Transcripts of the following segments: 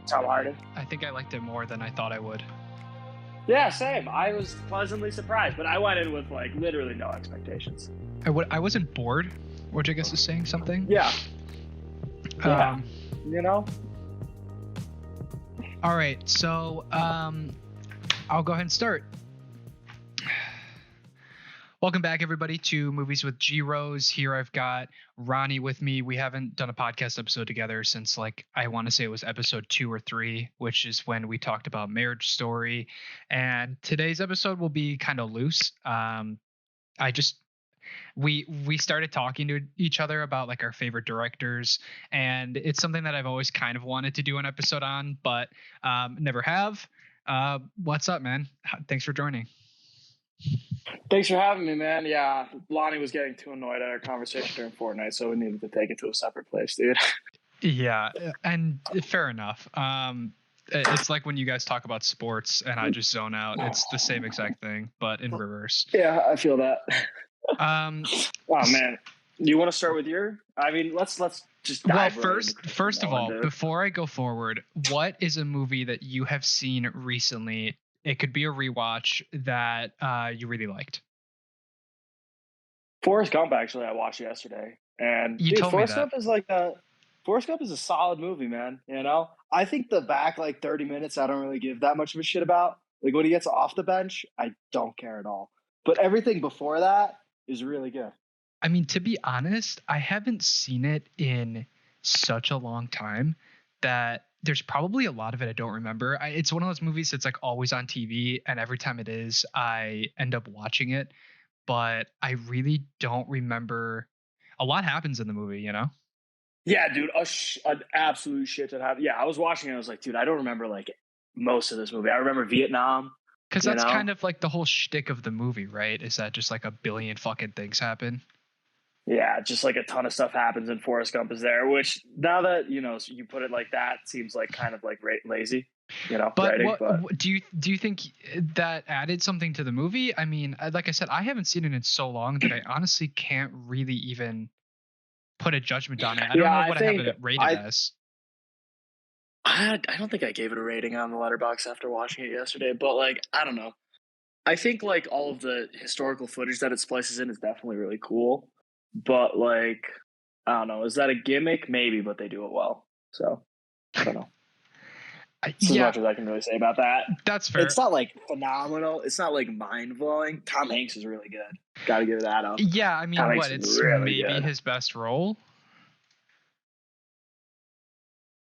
Tom Hardy. I think I liked it more than I thought I would. Yeah, same. I was pleasantly surprised, but I went in with like literally no expectations. I wasn't bored, which I guess is saying something. Yeah. Yeah. Um, You know? all right, so I'll go ahead and start. Welcome back, everybody, to Movies with G Rose. Here I've got Ronnie with me. We haven't done a podcast episode together since, like, I want to say it was episode 2 or 3, which is when we talked about Marriage Story. And today's episode will be kind of loose. We started talking to each other about like our favorite directors, and it's something that I've always kind of wanted to do an episode on, but never have. What's up, man? Thanks for joining. Thanks for having me, man. Yeah, Lonnie was getting too annoyed at our conversation during Fortnite, so we needed to take it to a separate place, dude. Yeah, and fair enough. It's like when you guys talk about sports and I just zone out. It's the same exact thing, but in reverse. Yeah, I feel that. Um, Oh man, you want to start with your? I mean, let's just dive well, right into first of all, dude. before I go forward, what is a movie that you have seen recently? It could be a rewatch that you really liked. Forrest Gump, actually, I watched yesterday, and You dude, told me Forrest that. Gump is a solid movie, man. You know, I think the back like 30 minutes, I don't really give that much of a shit about. Like when he gets off the bench, I don't care at all. But everything before that is really good. I mean, to be honest, I haven't seen it in such a long time that there's probably a lot of it I don't remember. It's one of those movies that's like always on TV, and every time it is, I end up watching it, but I really don't remember. A lot happens in the movie, you know? Yeah, dude, an absolute shit that happened. Yeah, I was watching it. I was like, dude, I don't remember like most of this movie. I remember Vietnam. Because You that's know, kind of like the whole shtick of the movie, right? Is that just like a billion fucking things happen? yeah, just like a ton of stuff happens, and Forrest Gump is there. Which now that you put it like that, seems like kind of like lazy, But writing. what But do you think that added something to the movie? I mean, like I said, I haven't seen it in so long that I honestly can't really even put a judgment on it. I don't yeah, know I what I have think it rated as. I don't think I gave it a rating on the letterbox after watching it yesterday, but like I don't know. I think like all of the historical footage that it splices in is definitely really cool, but like I don't know, is that a gimmick? Maybe, but they do it well. So I don't know. It's as Yeah, much as I can really say about that. that's fair. It's not like phenomenal. It's not like mind blowing. Tom Hanks is really good. Got to give that up. Yeah, I Tom mean, Hanks what? is It's really maybe good. his best role.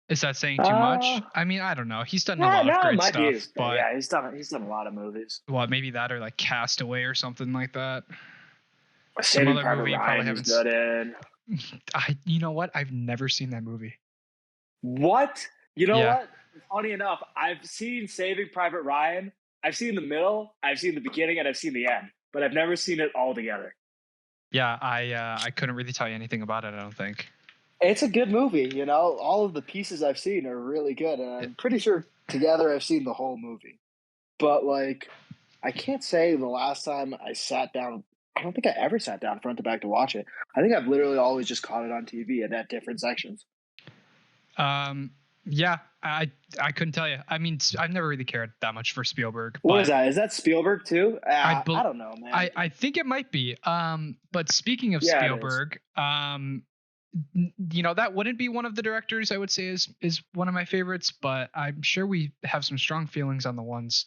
Is that saying too Uh, much? I mean, I don't know. He's done a yeah, lot of no, it great might be stuff, his. but Yeah, he's done a lot of movies. what? Maybe that or like Castaway or something like that. Some Saving other Private movie you probably Ryan, he's haven't. good in. You know what? I've never seen that movie. What? You know Yeah. what? Funny enough, I've seen Saving Private Ryan. I've seen the middle, I've seen the beginning, and I've seen the end, but I've never seen it all together. Yeah, I couldn't really tell you anything about it, I don't think. It's a good movie, you know. All of the pieces I've seen are really good, and I'm pretty sure together I've seen the whole movie. But like, I can't say the last time I sat down. I don't think I ever sat down front to back to watch it. I think I've literally always just caught it on TV and at different sections. Yeah, I couldn't tell you. I mean, I've never really cared that much for Spielberg, What is but that? Is that Spielberg too? I I don't know, man. I think it might be. But speaking of Yeah, it is. Spielberg, that wouldn't be one of the directors I would say is one of my favorites, but I'm sure we have some strong feelings on the ones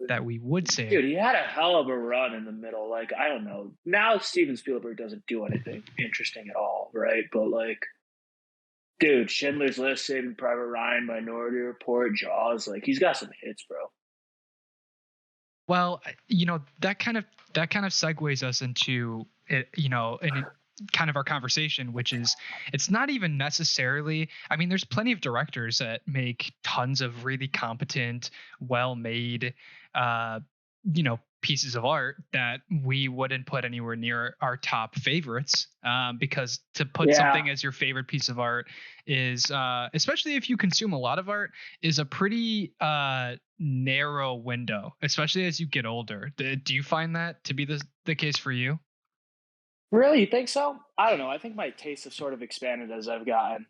that we would say. Dude, he had a hell of a run in the middle. Like, I don't know. Now Steven Spielberg doesn't do anything interesting at all, right? But like, dude, Schindler's List, Saving Private Ryan, Minority Report, Jaws, like he's got some hits, bro. Well, that kind of segues us into it, in kind of our conversation, which is it's not even necessarily. I mean, there's plenty of directors that make tons of really competent, well-made, uh, pieces of art that we wouldn't put anywhere near our top favorites. Because to put Yeah. something as your favorite piece of art is, especially if you consume a lot of art, is a pretty narrow window, especially as you get older. Do you find that to be the case for you? Really? You think so? I don't know. I think my tastes have sort of expanded as I've gotten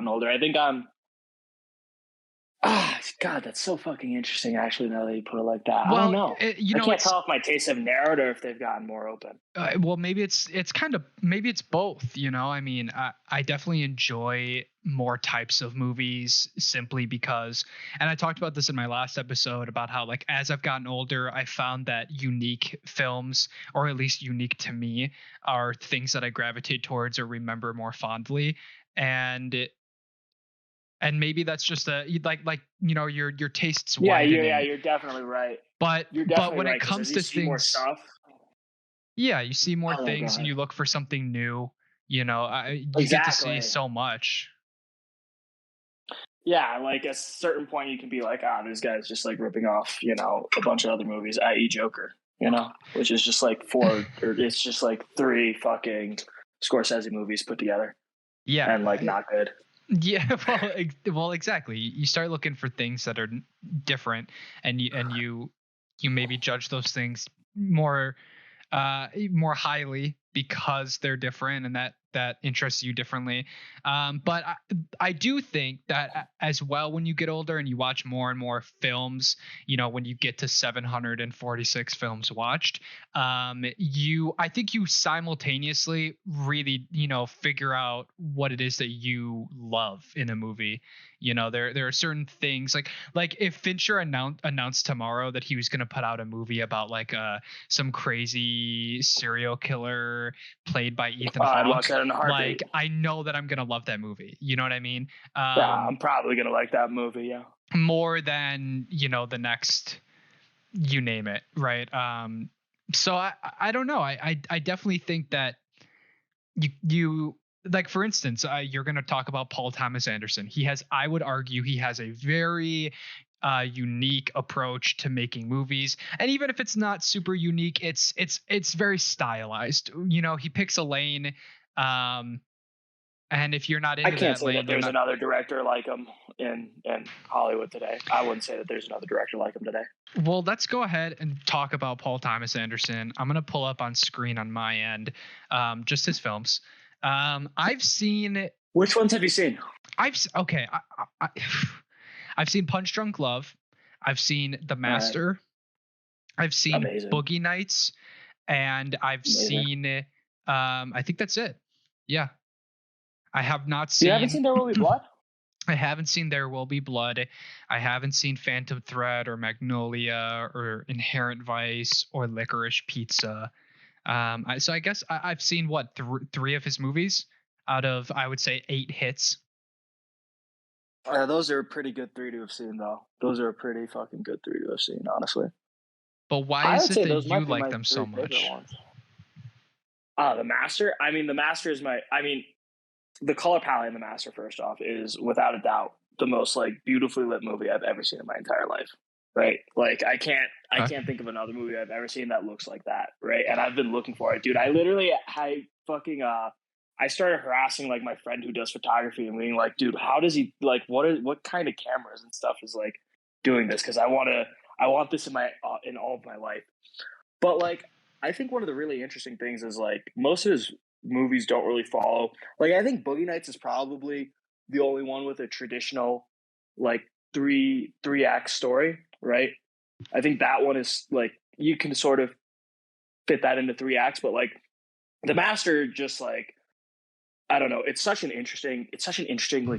older. I think God, that's so fucking interesting. Actually, now that you put it like that, I don't Well, know. you I know, can't it's tell if my tastes have narrowed or if they've gotten more open. well, maybe it's kind of maybe it's both. You know, I mean, I definitely enjoy more types of movies simply because, and I talked about this in my last episode about how like as I've gotten older, I found that unique films, or at least unique to me, are things that I gravitate towards or remember more fondly, and and maybe that's just like you know your tastes Yeah, widening, you're definitely right. You're but definitely when right it because as comes you to see more things, stuff, yeah, you see more I don't know. Go things and ahead. you look for something new. You know, you get to see Exactly. so much. Yeah, like at a certain point, you can be like, ah, this guy's just like ripping off, a bunch of other movies, i.e., Joker, which is just like four, or it's just like three fucking Scorsese movies put together and Yeah, like not good. yeah. Well, exactly. You start looking for things that are different, and you maybe judge those things more more highly because they're different and that interests you differently. But I do think that as well, when you get older and you watch more and more films, you know, when you get to 746 films watched, I think you simultaneously really, you know, figure out what it is that you love in a movie. You know, there are certain things like if Fincher announced tomorrow that he was going to put out a movie about like some crazy serial killer played by Ethan I'd watch Hawke, that in a like heartbeat. I know that I'm gonna love that movie. You know what I mean? Yeah, I'm probably gonna like that movie. Yeah. More than, you know, the next, you name it, right? So I don't know. I definitely think that you like, for instance, you're going to talk about Paul Thomas Anderson. I would argue he has a very unique approach to making movies, and even if it's not super unique, it's very stylized. You know, he picks a lane, um, and if you're not I into can't that say that lane, you're there's not. another director like him in Hollywood today. I wouldn't say that there's another director like him today. Well, let's go ahead and talk about Paul Thomas Anderson. I'm going to pull up on screen on my end just his films. I've seen Which ones have you seen? okay. I've seen Punch Drunk Love. I've seen The All right, Master. I've seen amazing, Boogie Nights, and I've amazing. seen. I think that's it. Yeah, I have not You haven't seen. seen There Will Be Blood? I haven't seen There Will Be Blood. I haven't seen Phantom Thread or Magnolia or Inherent Vice or Licorice Pizza. So I guess I've seen what three of his movies out of, I would say, 8 hits. Those are a pretty good three to have seen, though. Those are a pretty fucking good three to have seen, honestly. But why I is would it say that those you might be like my them so three favorite much? ones. The Master. I mean, the Master is my. I mean, the color palette in the Master, first off, is without a doubt the most like beautifully lit movie I've ever seen in my entire life. Right? Like I Okay. can't think of another movie I've ever seen that looks like that. Right? And I've been looking for it, dude. I started harassing like my friend who does photography and being like, dude, how does he like what kind of cameras and stuff is like doing this? Because I want this in my in all of my life. But like, I think one of the really interesting things is like most of his movies don't really follow. Like, I think Boogie Nights is probably the only one with a traditional like three act story, right? I think that one is like you can sort of fit that into three acts, but like the Master just like I don't know. It's such an interestingly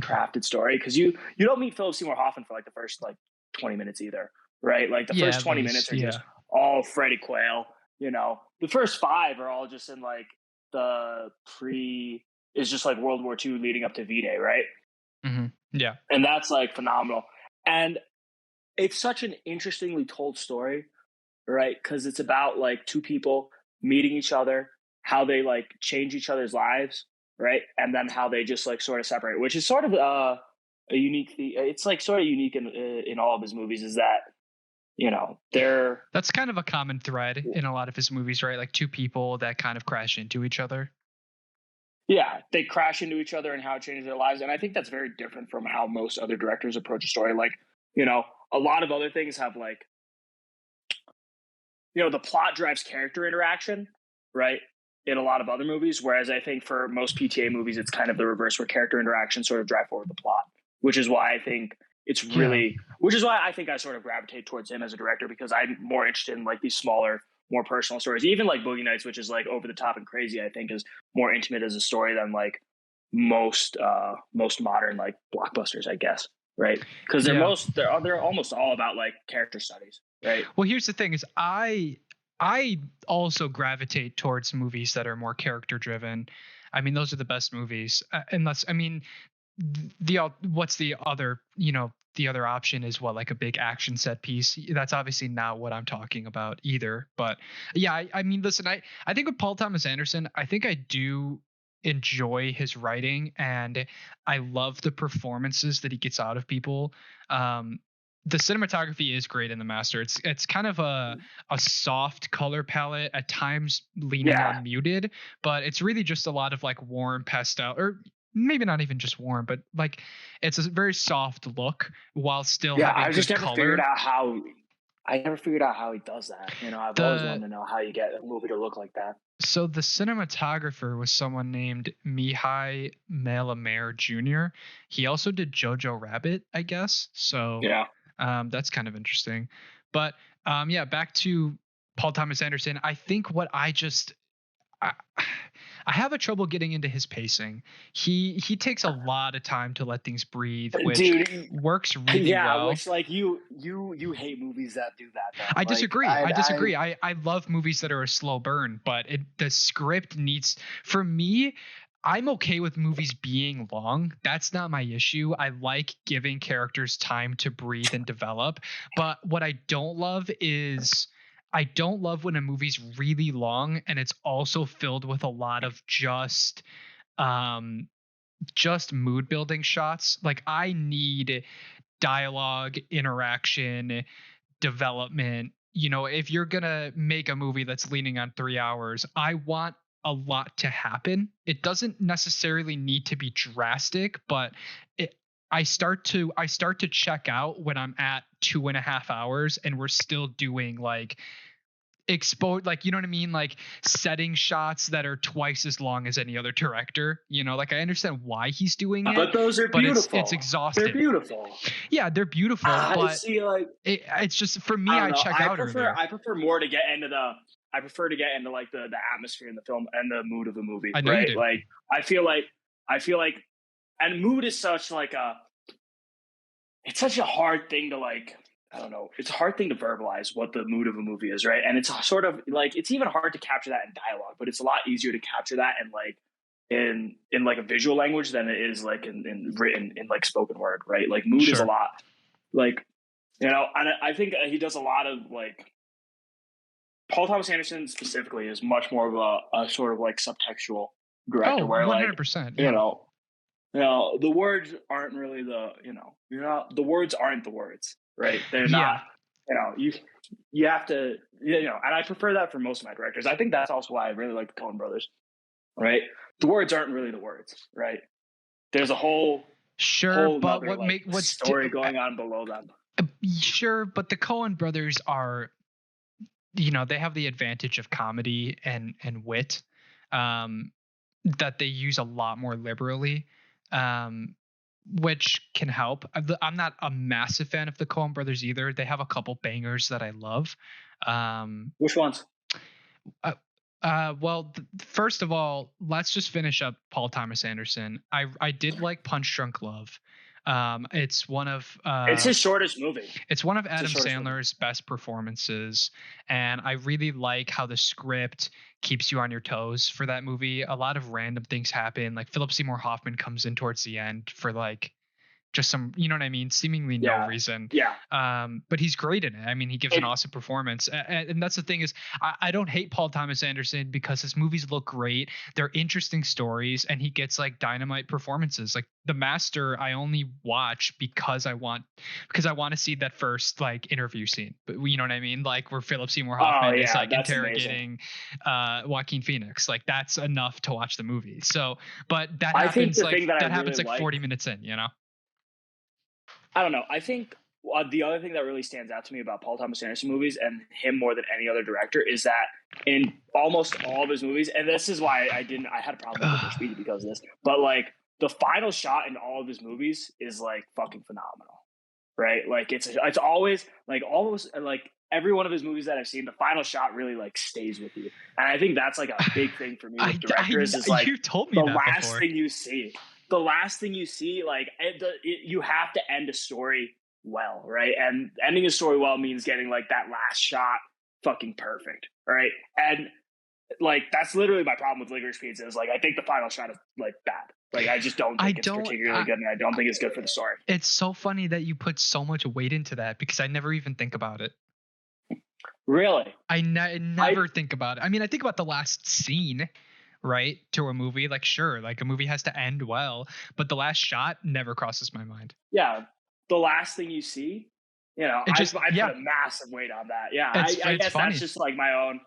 crafted story because you don't meet Philip Seymour Hoffman for like the first like 20 minutes either, right? Like the Yeah, first at 20 minutes least. are Yeah. just all Freddie Quayle. The first five are all just in like the pre is just like World War II leading up to V-Day, right? Yeah. And that's like phenomenal. And it's such an interestingly told story, right? Because it's about like two people meeting each other, how they like change each other's lives, right? And then how they just like sort of separate, which is sort of a unique. It's like sort of unique in all of his movies. Is that they're That's kind of a common thread in a lot of his movies, right? Like two people that kind of crash into each other. yeah they crash into each other and how it changes their lives, and I think that's very different from how most other directors approach a story. Like a lot of other things have like the plot drives character interaction, right? In a lot of other movies, whereas I think for most PTA movies, it's kind of the reverse, where character interaction sort of drive forward the plot, which is why I think it's Yeah. really, which is why I think I sort of gravitate towards him as a director, because I'm more interested in like these smaller, more personal stories. Even like Boogie Nights, which is like over the top and crazy, I think is more intimate as a story than like most modern like blockbusters, I guess, right? Because Yeah. they're almost all about like character studies, right? Well, here's the thing: is I also gravitate towards movies that are more character driven. I mean, those are the best movies. Unless, I mean, what's the other, the other option is what, like a big action set piece. That's obviously not what I'm talking about either. But yeah, I mean, listen, I think with Paul Thomas Anderson, I think I do enjoy his writing, and I love the performances that he gets out of people. Um, the cinematography is great in The Master. It's kind of a soft color palette, at times leaning Yeah, on muted, but it's really just a lot of like warm pastel, or maybe not even just warm, but like it's a very soft look while still yeah. having I just good never figured color. out how. I never figured out how he does that. I've always The wanted to know how you get a movie to look like that. So the cinematographer was someone named Mihai Malamer Jr. He also did Jojo Rabbit, I guess. So Yeah. that's kind of interesting. But yeah, back to Paul Thomas Anderson. I think what I, I have a trouble getting into his pacing. He takes a lot of time to let things breathe, which Dude, works really yeah, well. which like you hate movies that do that though. I Like disagree. I I disagree. I love movies that are a slow burn, but the script needs, for me, I'm okay with movies being long. That's not my issue. I like giving characters time to breathe and develop. But what I don't love is, I don't love when a movie's really long and it's also filled with a lot of um just mood building shots. Like, I need dialogue, interaction, development. If you're gonna make a movie that's leaning on 3 hours, I want a lot to happen. It doesn't necessarily need to be drastic, but it, I start to check out when I'm at 2.5 hours and we're still doing like expose, like, you know what I mean, like setting shots that are twice as long as any other director. Like, I understand why he's doing it, but those are but it's beautiful. They're exhausting. beautiful. Yeah, they're beautiful, I but see like it's just, for I me, don't I know. check out earlier. I prefer more to get into the I prefer to get into like the atmosphere in the film and the mood of the movie, I know you right? do. Like I feel like and mood is such like a it's such a hard thing to like I don't know. It's a hard thing to verbalize what the mood of a movie is, right? And it's sort of like it's even hard to capture that in dialogue, but it's a lot easier to capture that in like in like a visual language than it is like in written in like spoken word, right? Like mood is a Sure. lot like and I think he does a lot of like Paul Thomas Anderson specifically is much more of a sort of like subtextual director Oh, where like 100%. you Yeah. know the words aren't really the words aren't the words, right? They're not, Yeah. you have to, and I prefer that for most of my directors. I think that's also why I really like the Coen brothers, right? The words aren't really the words, right? There's a Sure, whole but nother like story going on below them. sure, but the Coen brothers are, they have the advantage of comedy and wit, um, that they use a lot more liberally, um, which can help. I'm not a massive fan of the Coen brothers either. They have a couple bangers that I love. Um, Which ones? uh, well, first of all, let's just finish up Paul Thomas Anderson. I did like Punch Drunk Love. It's one of It's his shortest movie. it's one of It's his Adam shortest movie. Sandler's best performances, and I really like how the script keeps you on your toes for that movie. A lot of random things happen, like Philip Seymour Hoffman comes in towards the end for like just some, you know what I mean, seemingly no Yeah, reason. yeah. But he's great in it. I mean, he gives an It, awesome performance. And that's the thing is, I don't hate Paul Thomas Anderson because his movies look great. They're interesting stories, and he gets like dynamite performances. Like The Master, I only watch because I want to see that first like interview scene. But you know what I mean? Like where Philip Seymour oh Hoffman is yeah, like that's amazing. interrogating Joaquin Phoenix. Like, that's enough to watch the movie. So, but I think the thing that I that really happens like like 40 minutes in, you know? I don't know. I think the other thing that really stands out to me about Paul Thomas Anderson movies and him more than any other director is that in almost all of his movies, and this is why I had a problem with Licorice Pizza because of this, but like the final shot in all of his movies is like fucking phenomenal. right? Like it's always like almost like every one of his movies that I've seen, the final shot really like stays with you. And I think that's like a big thing for me with directors is like you told me the that last before. thing you see. The last thing you see, like you have to end a story well, right? And ending a story well means getting like that last shot fucking perfect, right? And like that's literally my problem with Licorice Pizza is like I think the final shot is like bad. Like I just don't I think it's don't. particularly good, and I don't think it's good for the story. It's so funny that you put so much weight into that because I never even think about it. Really, I Never think about it. I mean, I think about the last scene, right, to a movie. Like, sure, like a movie has to end well, but the last shot never crosses my mind. yeah, the last thing you see, It just, I put yeah, a massive weight on that. Yeah, I it's guess that's funny. just like my own.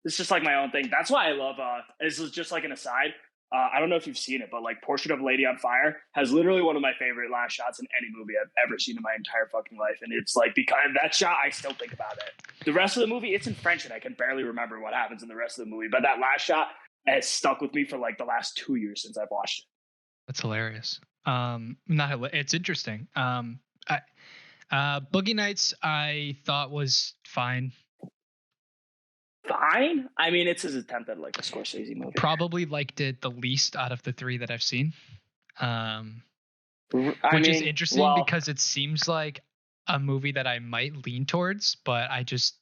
It's just like my own thing. That's why I love. This is just like an aside. I don't know if you've seen it, but like Portrait of a Lady on Fire has literally one of my favorite last shots in any movie I've ever seen in my entire fucking life, and it's like because that shot, I still think about it. The rest of the movie, it's in French, and I can barely remember what happens in the rest of the movie. But that last shot has stuck with me for like the last 2 years since I've watched it. That's hilarious. Not it's interesting. Boogie Nights, I thought was fine. Fine. I mean, it's his attempt at like a Scorsese movie. Probably liked it the least out of the three that I've seen. Um, I which is mean, interesting well, because it seems like a movie that I might lean towards, but I just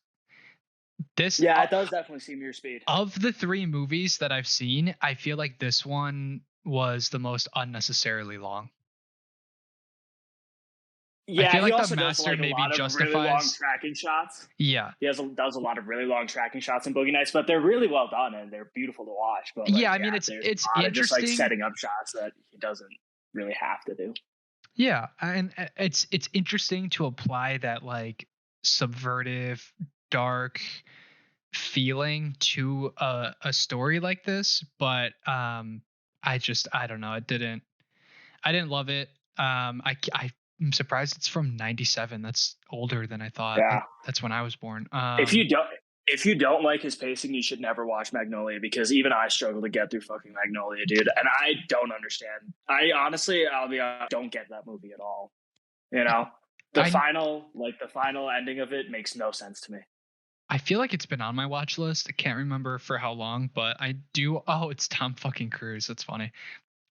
this yeah, it does definitely seem your speed. of the three movies that I've seen, I feel like this one was the most unnecessarily long. I Yeah, feel he like The also does Master like a maybe lot of really long justifies. tracking shots. Yeah. Does a lot of really long tracking shots in Boogie Nights, but they're really well done and they're beautiful to watch. But like, Yeah, I yeah, mean there's it's a lot of just like interesting. setting up shots that he doesn't really have to do. Yeah, and it's interesting to apply that like subvertive, dark feeling to a story like this, but I don't know, I didn't love it. I'm surprised it's from 97. That's older than I thought. Yeah, That's when I was born. if you don't if you don't like his pacing, you should never watch Magnolia because even I struggle to get through fucking Magnolia, dude. And I don't understand. I honestly, I'll be honest, don't get that movie at all. You know, I the final ending of it makes no sense to me. I feel like it's been on my watch list. I can't remember for how long, but I do. Oh, it's Tom fucking Cruise. That's funny.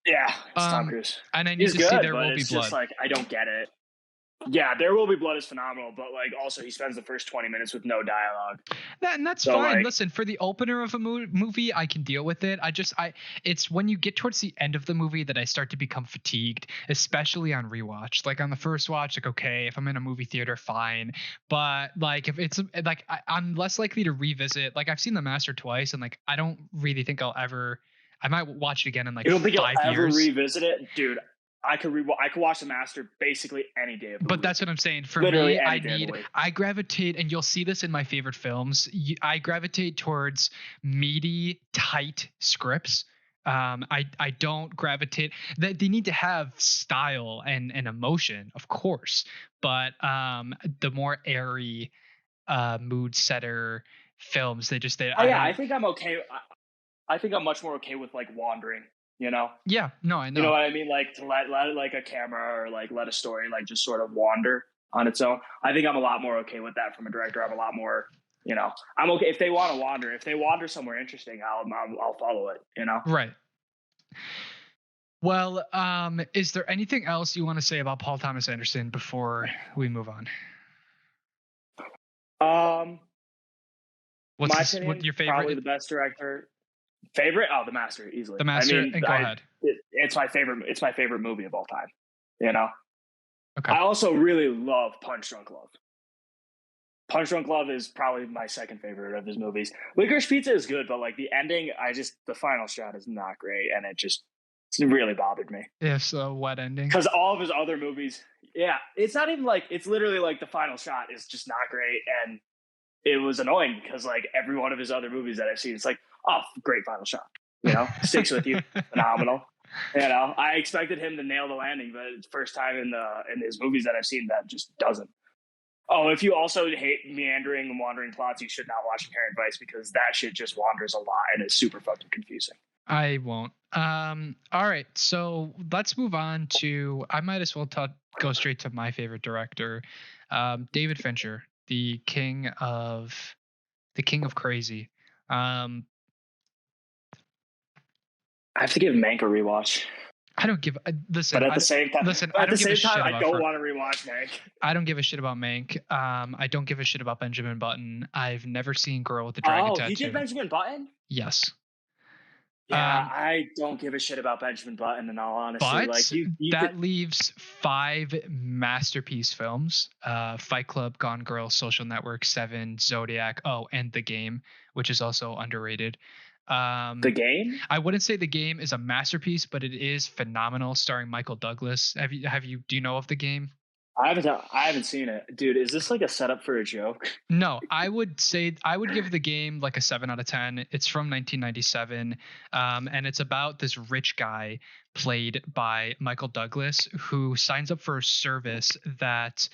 Yeah, it's Tom Cruise. And I need He's to see good, There but Will Be it's just Blood. like I don't get it. Yeah, There Will Be Blood is phenomenal, but like also he spends the first 20 minutes with no dialogue. And that's So fine. like, Listen, for the opener of a movie, I can deal with it. It's when you get towards the end of the movie that I start to become fatigued, especially on rewatch. Like on the first watch, like okay, if I'm in a movie theater, fine. But like if it's like I'm less likely to revisit. Like I've seen The Master twice, and like I don't really think I'll ever. I might watch it again in like you don't think you'll 5 years. ever revisit it, dude? I could watch The Master basically any day of the But week. that's what I'm saying. For Literally me, any day of the week. I gravitate, and you'll see this in my favorite films. I gravitate towards meaty, tight scripts. I don't gravitate. They need to have style and emotion, of course, but the more airy, mood setter films, Oh I yeah, don't. I think I'm okay. I think I'm much more okay with like wandering. You know, Yeah, no, I you know know. what I mean? Like to let like a camera or like let a story like just sort of wander on its own. I think I'm a lot more okay with that from a director. I'm a lot more, I'm okay if they want to wander. If they wander somewhere interesting, I'll follow it. You know. Right. Well, is there anything else you want to say about Paul Thomas Anderson before we move on? Um, What's my this? What opinion, your probably favorite? the best director. Favorite? Oh, The Master, easily. The I Master, mean, and go ahead. it's my favorite. It's my favorite movie of all time. You know. Okay. I also really love Punch Drunk Love. Punch Drunk Love is probably my second favorite of his movies. Licorice Pizza is good, but like the ending, the final shot is not great, and it really bothered me. Yes, a wet ending. Because all of his other movies, yeah, it's not even like it's literally like the final shot is just not great, and it was annoying because like every one of his other movies that I've seen, it's like, oh, great final shot, sticks with you, phenomenal. I expected him to nail the landing, but it's first time in his movies that I've seen that just doesn't. Oh, if you also hate meandering and wandering plots, you should not watch Inherent Vice because that shit just wanders a lot and is super fucking confusing. I won't. All right, so let's move on to. I might as well go straight to my favorite director, David Fincher, the king of crazy. Um, I have to give Mank a rewatch, I don't give. but Listen, at the same time, I don't give a shit I about don't want to rewatch Mank. I don't give a shit about Mank. I don't give a shit about Benjamin Button. I've never seen Girl with the Dragon Oh, he did Tattoo. Benjamin Button. Yes. Yeah, Um, I don't give a shit about Benjamin Button. In all honesty, like but you could. that leaves 5 masterpiece films: Fight Club, Gone Girl, Social Network, Seven, Zodiac. Oh, and The Game, which is also underrated. The Um, Game. I wouldn't say The Game is a masterpiece, but it is phenomenal, starring Michael Douglas. Do you know of The Game? I haven't seen it, dude. Is this like a setup for a joke? No, I would give The Game like a 7 out of 10. It's from 1997, and it's about this rich guy played by Michael Douglas who signs up for a service that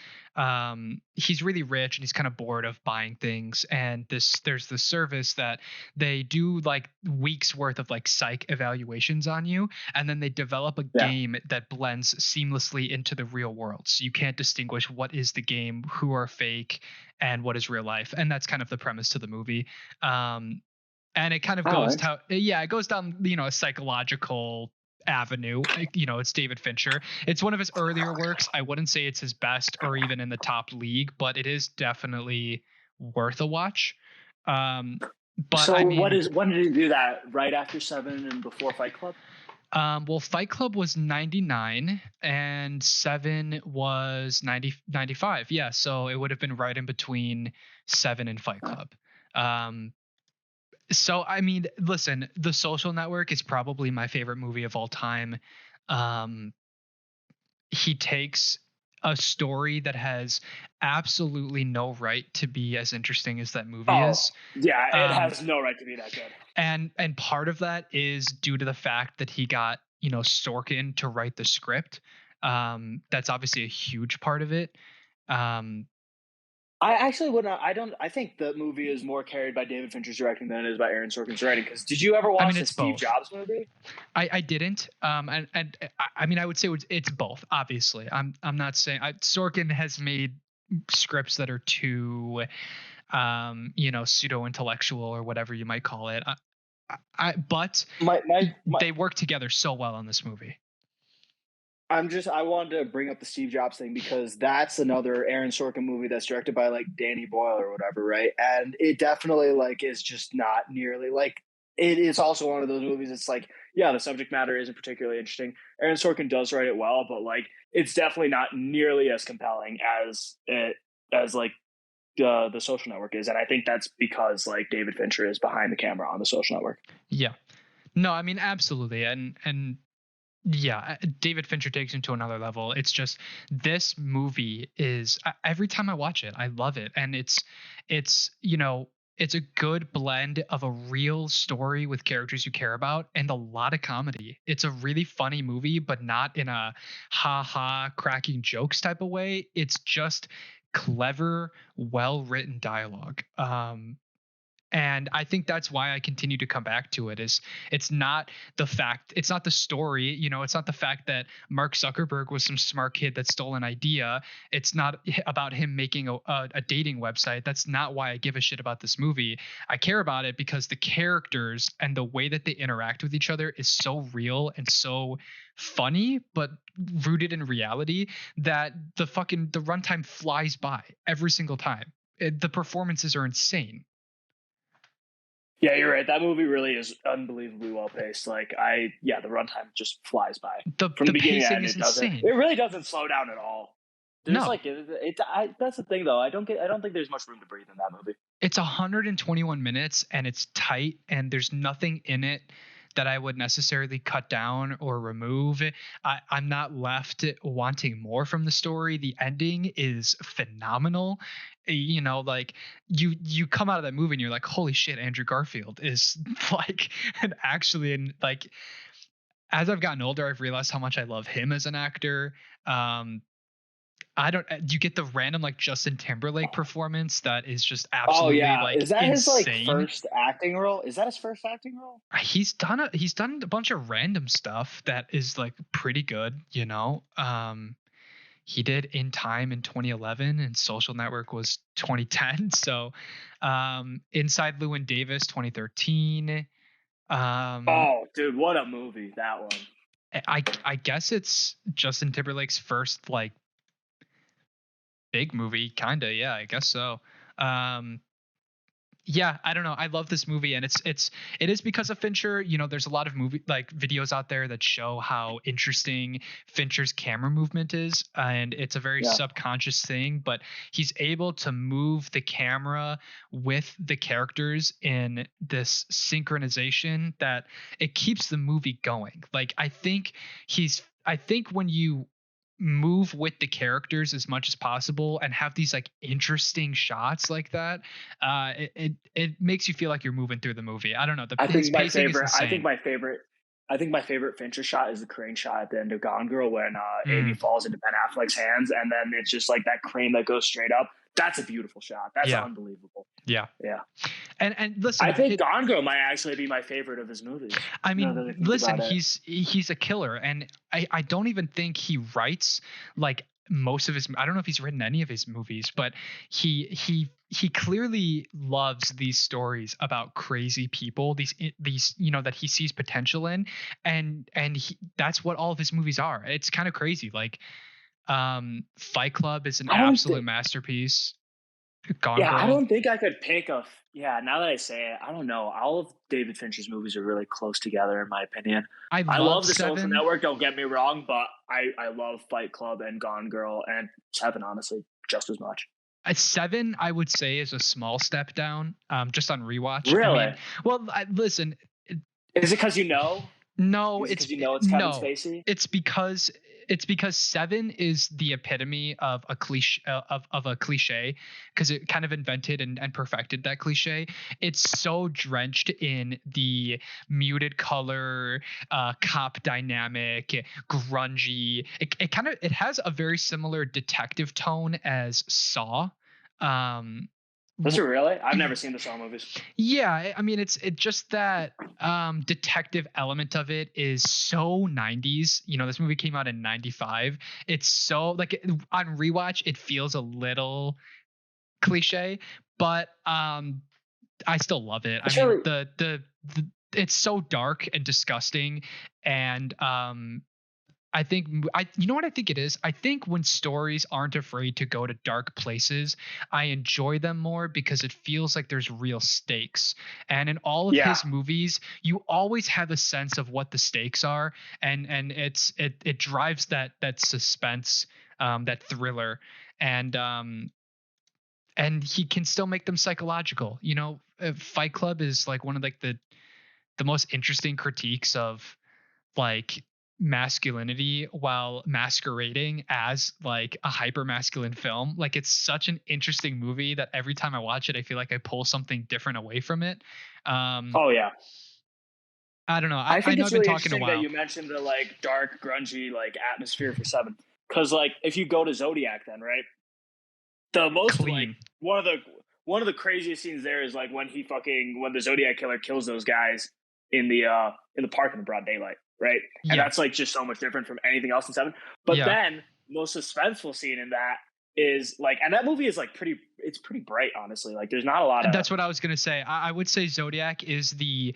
he's really rich and he's kind of bored of buying things. And there's this service that they do like weeks worth of like psych evaluations on you, and then they develop a Yeah. game that blends seamlessly into the real world. So you can't distinguish what is the game, who are fake, and what is real life. And that's kind of the premise to the movie. And it kind of Oh, goes to, yeah, it goes down, a psychological avenue. It's David Fincher. It's one of his earlier works. I wouldn't say it's his best or even in the top league, but it is definitely worth a watch. Um, but so I mean, when did he do that? Right after Seven and before Fight Club? well, Fight Club was 99 and Seven was 95. Yeah. So it would have been right in between Seven and Fight Club. Um, so, I mean, listen, The Social Network is probably my favorite movie of all time. Um, he takes a story that has absolutely no right to be as interesting as that movie Oh, is. yeah. It Um, has no right to be that good. and part of that is due to the fact that he got Sorkin to write the script. That's obviously a huge part of it. Um, I actually would not. I don't. I think the movie is more carried by David Fincher's directing than it is by Aaron Sorkin's writing. Because did you ever I mean, watch the it's Steve both. Jobs movie? I didn't. And I mean, I would say it's both. Obviously, I'm not saying Sorkin has made scripts that are too, pseudo intellectual or whatever you might call it. But My they work together so well on this movie. I wanted to bring up the Steve Jobs thing because that's another Aaron Sorkin movie that's directed by like Danny Boyle or whatever, right? And it definitely like is just not nearly like it is also one of those movies. It's like, yeah, the subject matter isn't particularly interesting. Aaron Sorkin does write it well, but like it's definitely not nearly as compelling as like the Social Network is. And I think that's because like David Fincher is behind the camera on the Social Network. Yeah. No, I mean, absolutely. And yeah, David Fincher takes him to another level. It's just this movie is every time I watch it, I love it, and it's it's a good blend of a real story with characters you care about and a lot of comedy. It's a really funny movie, but not in a ha ha cracking jokes type of way. It's just clever, well written dialogue. And I think that's why I continue to come back to it. Is it's not the story, it's not the fact that Mark Zuckerberg was some smart kid that stole an idea. It's not about him making a dating website. That's not why I give a shit about this movie. I care about it because the characters and the way that they interact with each other is so real and so funny, but rooted in reality, that the runtime flies by every single time. The performances are insane. Yeah, you're right. That movie really is unbelievably well paced. The runtime just flies by from The the beginning to pacing end. is It doesn't. insane. It really doesn't slow down at all. There's No, like that's the thing though. I don't think there's much room to breathe in that movie. it's 121 minutes and it's tight and there's nothing in it that I would necessarily cut down or remove. I'm not left wanting more from the story. The ending is phenomenal. Like you come out of that movie and you're like, holy shit, Andrew Garfield is like and actually, and like as I've gotten older, I've realized how much I love him as an actor. Um, I don't. You get the random like Justin Timberlake performance that is just Oh absolutely yeah, like is that his like insane. first acting role? Is that his first acting role? He's done a bunch of random stuff that is like pretty good. He did In Time in 2011, and Social Network was 2010. So, Inside Llewyn Davis 2013. Um, Oh, dude, what a movie that one. I guess it's Justin Timberlake's first like big movie, kinda. Yeah, I guess so. Um, yeah, I don't know. I love this movie, and it is because of Fincher. There's a lot of movie like videos out there that show how interesting Fincher's camera movement is, and it's a very Yeah, subconscious thing, but he's able to move the camera with the characters in this synchronization that it keeps the movie going. Like I think when you move with the characters as much as possible and have these like interesting shots like that, it makes you feel like you're moving through the movie. I don't know. I His think my pacing is favorite. I think insane. my favorite. I think my favorite Fincher shot is the crane shot at the end of Gone Girl when Amy Mm, falls into Ben Affleck's hands, and then it's just like that crane that goes straight up. That's a beautiful shot. That's yeah, unbelievable. yeah. Yeah, And listen, I think Gone Girl might actually be my favorite of his movies. I Now mean, that I think listen, about it, he's a killer, and I don't even think he writes like most of his. I don't know if he's written any of his movies, but he clearly loves these stories about crazy people, these that he sees potential in, and that's what all of his movies are. It's kind of crazy. Like, Fight Club is an I don't absolute think. masterpiece. Gone Yeah, I Girl. don't think I could pick a. Yeah, now that I say it, I don't know. All of David Fincher's movies are really close together, in my opinion. I I love love The Social Seven. Network. Don't get me wrong, but I love Fight Club and Gone Girl and Seven, honestly, just as much. Seven, I would say, is a small step down, just on rewatch. I Really? mean, well, listen, Is it because you know? no, Is it it's because you know it's Kevin no, Spacey? it's because Seven is the epitome of a cliche of a cliche, because it kind of invented and perfected that cliche. It's so drenched in the muted color, cop dynamic, grungy. It has a very similar detective tone as Saw. Um, Does it really? I've never seen the Saw movies. yeah, I mean it just that detective element of it is so 90s. This movie came out in 95. It's so like on rewatch it feels a little cliche, but I still love it. I It's mean really. the it's so dark and disgusting, and I think you know what I think it is? I think when stories aren't afraid to go to dark places, I enjoy them more because it feels like there's real stakes. And in all of Yeah. his movies, you always have a sense of what the stakes are, and it drives that suspense, that thriller, and and he can still make them psychological. Fight Club is like one of like the most interesting critiques of like masculinity while masquerading as like a hyper masculine film. Like, it's such an interesting movie that every time I watch it I feel like I pull something different away from it. um Oh yeah. I don't know. I, I I think know it's I've been really talking a interesting that while. you mentioned the like dark, grungy, like atmosphere for Seven, because like if you go to Zodiac, then right, the most like Clean. one of the one of the craziest scenes there is like when the Zodiac killer kills those guys in the park in the broad daylight, right? And Yeah, that's like just so much different from anything else in Seven. But yeah. then most suspenseful scene in that is like, and that movie is like it's pretty bright, honestly. Like there's not a lot of. That's what I was gonna say. I would say Zodiac is the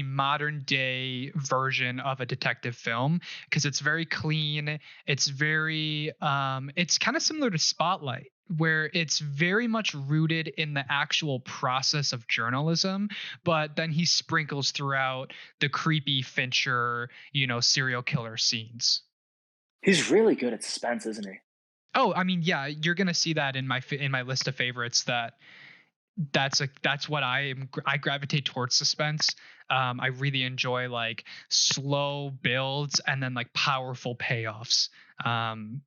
modern day version of a detective film, because it's very clean. It's very it's kind of similar to Spotlight, where it's very much rooted in the actual process of journalism, but then he sprinkles throughout the creepy Fincher, serial killer scenes. He's really good at suspense, isn't he? Oh, I mean, yeah, you're gonna see that in my list of favorites. That's what I gravitate towards suspense. I really enjoy like slow builds and then like powerful payoffs. um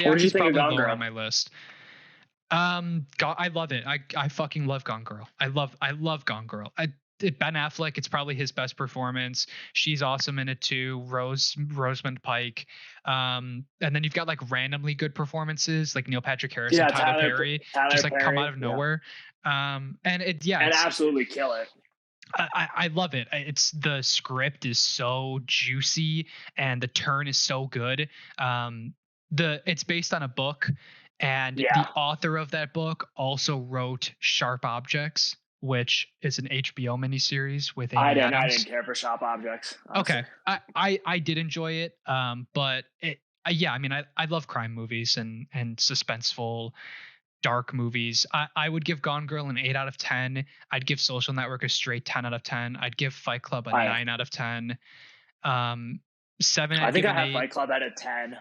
What did Zodiac you is think of probably Gone lower on Girl? my list. I love it. I fucking love Gone Girl. I love Gone Girl. Ben Affleck, it's probably his best performance. She's awesome in it too. Rosamund Pike. And then you've got like randomly good performances like Neil Patrick Harris and Yeah, Tyler Perry, just Tyler like come out Perry. of Yeah, nowhere. And it, yeah, and it's absolutely kill it. I love it. It's the script is so juicy and the turn is so good. It's based on a book, and Yeah, the author of that book also wrote Sharp Objects, which is an HBO miniseries with Amy I didn't Adams. care for Shop Objects, honestly. Okay, I did enjoy it, but yeah, I mean, I love crime movies and suspenseful dark movies. I would give Gone Girl an 8 out of 10. I'd give Social Network a straight 10 out of 10. I'd give Fight Club a I 9 out of 10. Um, 7, I I'd think give I an have 8. Fight Club at a 10.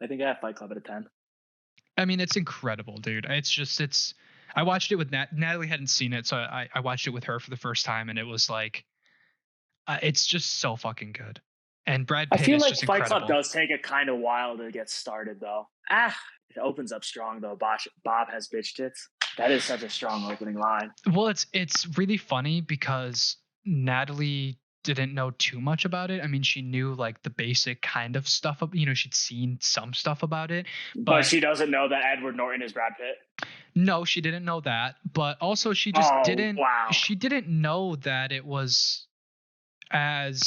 I think I have Fight Club at a 10. I mean, it's incredible, dude. I watched it with Natalie hadn't seen it, so I watched it with her for the first time, and it was like, it's just so fucking good. And Brad I Pitt feel is like just Fight Club incredible. does take a kind of while to get started, though. It opens up strong, though. Bob has bitch tits. That is such a strong opening line. Well, it's really funny because Natalie didn't know too much about it. I mean, she knew like the basic kind of stuff. She'd seen some stuff about it, But but she doesn't know that Edward Norton is Brad Pitt. no, she didn't know that. But also, she just Oh, didn't. wow. She didn't know that it was as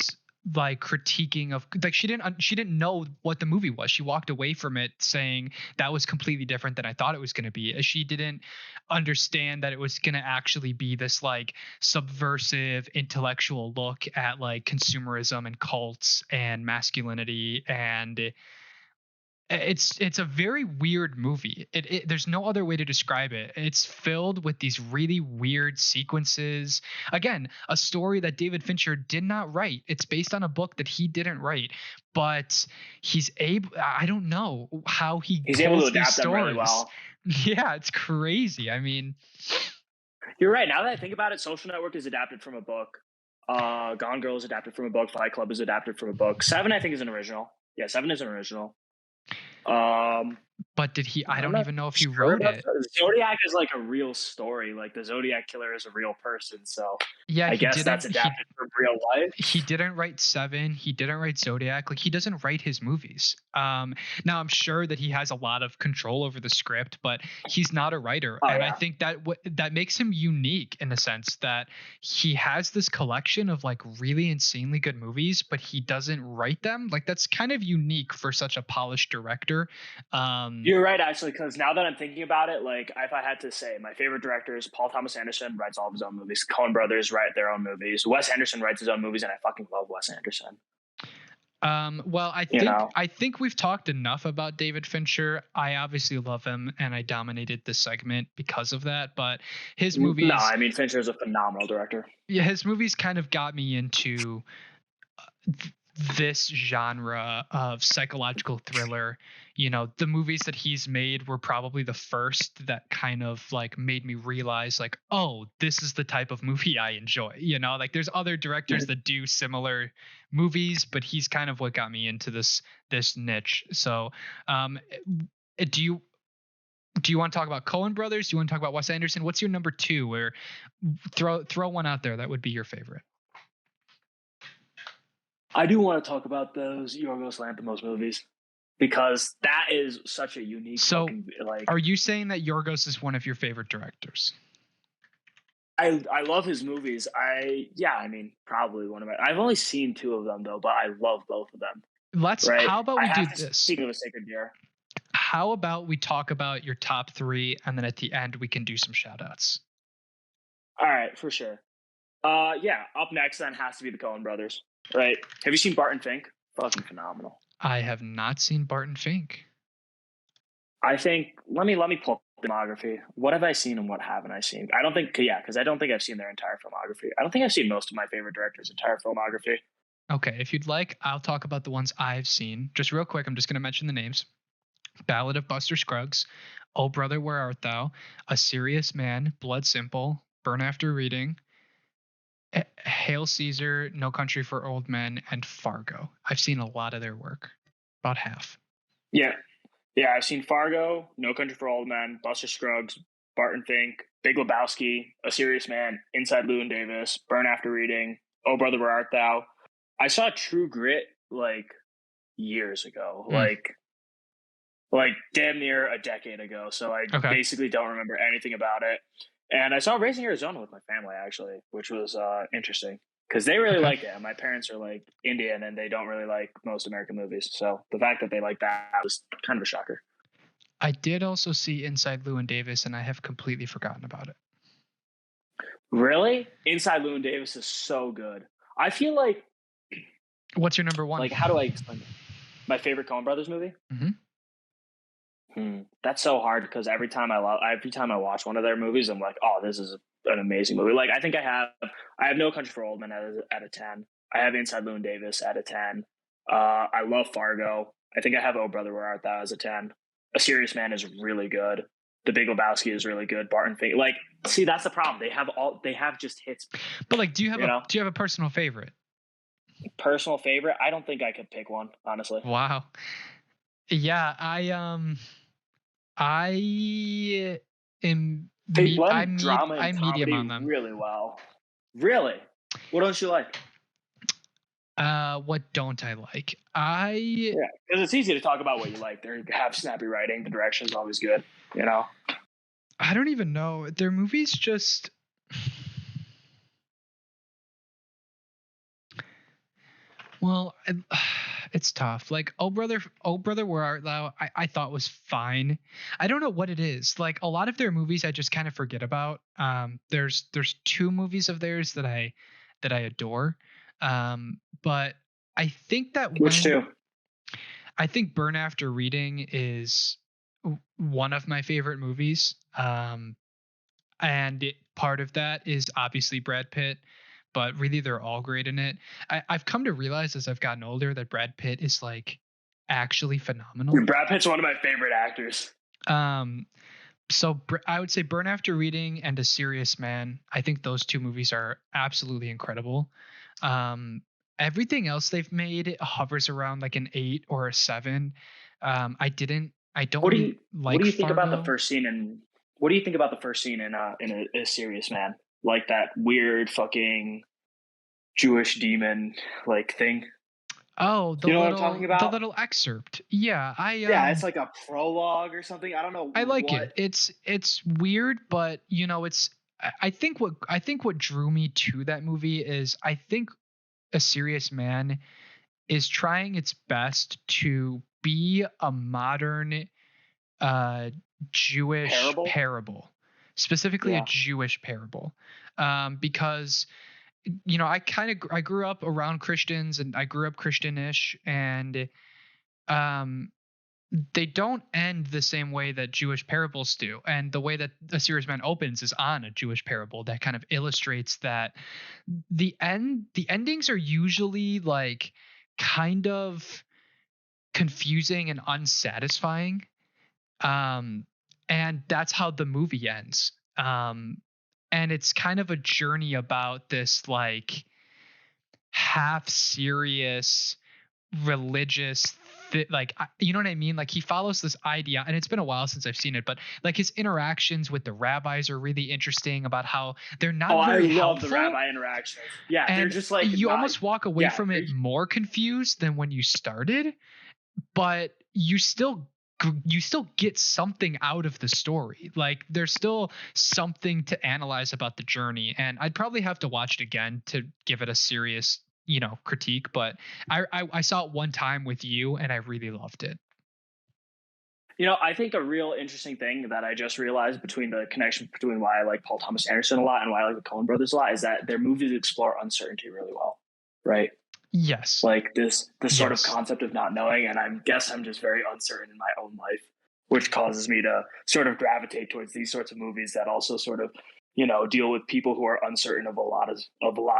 like critiquing of like she didn't know what the movie was. She walked away from it saying that was completely different than I thought it was going to be. She didn't understand that it was going to actually be this like subversive intellectual look at like consumerism and cults and masculinity, and it's a very weird movie. There's no other way to describe it. It's filled with these really weird sequences. Again, a story that David Fincher did not write. It's based on a book that he didn't write, but he's able. I don't know how he He's able to pulls these adapt them really stories. well. Yeah, it's crazy. I mean, You're right. Now that I think about it, Social Network is adapted from a book. Gone Girl is adapted from a book. Fight Club is adapted from a book. Seven, I think, is an original. Yeah, Seven is an original. but did he? I I'm don't not even know if he sure wrote about it. Zodiac is like a real story. Like the Zodiac killer is a real person. So Yeah, I he guess didn't. that's adapted from real life. He didn't write Seven. He didn't write Zodiac. Like he doesn't write his movies. Now I'm sure that he has a lot of control over the script, but he's not a writer. Oh And I yeah. think that that makes him unique in the sense that he has this collection of like really insanely good movies, but he doesn't write them. Like that's kind of unique for such a polished director. You're right, actually, because now that I'm thinking about it, like if I had to say my favorite directors, Paul Thomas Anderson writes all of his own movies. Coen Brothers write their own movies. Wes Anderson writes his own movies, and I fucking love Wes Anderson. Well, I You think know, I think we've talked enough about David Fincher. I obviously love him, and I dominated this segment because of that. But his no, movies, I mean Fincher is a phenomenal director. yeah, his movies kind of got me into this genre of psychological thriller. The movies that he's made were probably the first that kind of like made me realize like, oh, this is the type of movie I enjoy. Like there's other directors that do similar movies, but he's kind of what got me into this niche. So, do you want to talk about Coen Brothers? Do you want to talk about Wes Anderson? What's your number two? Or throw one out there that would be your favorite. I do want to talk about those Yorgos Lanthimos movies because that is such a unique. So, fucking, like, are you saying that Yorgos is one of your favorite directors? I love his movies. I mean probably one of my. I've only seen two of them though, but I love both of them. Right? How about I we do have to this? speak of a Sacred Deer. How about we talk about your top three, and then at the end we can do some shout outs. All right, for sure. Yeah. Up next then has to be the Coen Brothers. Right? Have you seen Barton Fink? Fucking phenomenal. I have not seen Barton Fink. I think let me pull up the filmography. What have I seen and what haven't I seen? I don't think because I don't think I've seen their entire filmography. I don't think I've seen most of my favorite directors' entire filmography. Okay, if you'd like, I'll talk about the ones I've seen. Just real quick, I'm just going to mention the names. Ballad of Buster Scruggs, Oh Brother, Where Art Thou, A Serious Man, Blood Simple, Burn After Reading, Hail Caesar, No Country for Old Men, and Fargo. I've seen a lot of their work, about half. Yeah. Yeah, I've seen Fargo, No Country for Old Men, Buster Scruggs, Barton Fink, Big Lebowski, A Serious Man, Inside Llewyn Davis, Burn After Reading, Oh Brother Where Art Thou. I saw True Grit like years ago, Mm, like damn near a decade ago. So I okay. basically don't remember anything about it. And I saw Raising Arizona with my family actually, which was interesting because they really Okay. liked it. My parents are like Indian and they don't really like most American movies, so the fact that they like that was kind of a shocker. I did also see Inside Llewyn Davis, and I have completely forgotten about it. Really, Inside Llewyn Davis is so good. I feel What's your number one? like how do I explain it? My favorite Coen Brothers movie. Hmm. That's so hard because every time I watch one of their movies, I'm like, oh, this is an amazing movie. Like I think I have No Country for Old Men at a 10. I have Inside Llewyn Davis at a 10. I love Fargo. I think I have Oh Brother Where Art Thou as a 10. A Serious Man is really good. The Big Lebowski is really good. Barton Fink, like, see, that's the problem. They have just hits. But like, You know, do you have a personal favorite? personal favorite. I don't think I could pick one honestly. Wow. Yeah, I am They I'm blend drama and I'm medium comedy on them. really well. Really, what don't you like? What don't I like? I Yeah, because it's easy to talk about what you like. They have snappy writing. The direction is always good. You know, I don't even know. Their movies just well, it's tough. Like, oh brother, where art thou? I thought was fine. I don't know what it is. Like a lot of their movies, I just kind of forget about. There's two movies of theirs that I adore. But I think that which two? I think Burn After Reading is one of my favorite movies. Part of that is obviously Brad Pitt, but really they're all great in it. I've come to realize as I've gotten older that Brad Pitt is like actually phenomenal. Brad Pitt's one of my favorite actors. Um, I would say Burn After Reading and A Serious Man. I think those two movies are absolutely incredible. Um, Everything else they've made hovers around like an 8 or a 7. I don't really What like do you think about the Fargo. first scene what do you think about the first scene in a Serious Man? Like that weird fucking Jewish demon like thing. Oh, You know what I'm talking the about? little excerpt. Yeah, Yeah, it's like a prologue or something. I don't know I like what. it. It's weird, but you know, I think what drew me to that movie is I think A Serious Man is trying its best to be a modern uh Jewish Parable. parable, specifically a Yeah. Jewish parable. Because you know, I grew up around Christians and I grew up Christianish, and um they don't end the same way that Jewish parables do. And the way that A Serious Man opens is on a Jewish parable that kind of illustrates that the endings are usually like kind of confusing and unsatisfying. Um and that's how the movie ends. And it's kind of a journey about this like half serious religious you know what I mean, like he follows this idea, and it's been a while since I've seen it, but like his interactions with the rabbis are really interesting about how they're Oh, not I very love the helpful, rabbi interactions. Yeah, they're and just like you not. almost walk away Yeah, from it more confused than when you started, but you still get something out of the story. Like there's still something to analyze about the journey, and I'd probably have to watch it again to give it a serious, you know, critique. But I saw it one time with you, and I really loved it. I think a real interesting thing that I just realized between the connection between why I like Paul Thomas Anderson a lot and why I like the Coen Brothers a lot is that their movies explore uncertainty really well, right? Yes. Like this sort of Yes. concept of not knowing, and I guess I'm just very uncertain in my own life, which causes me to sort of gravitate towards these sorts of movies that also sort of deal with people who are uncertain of a lot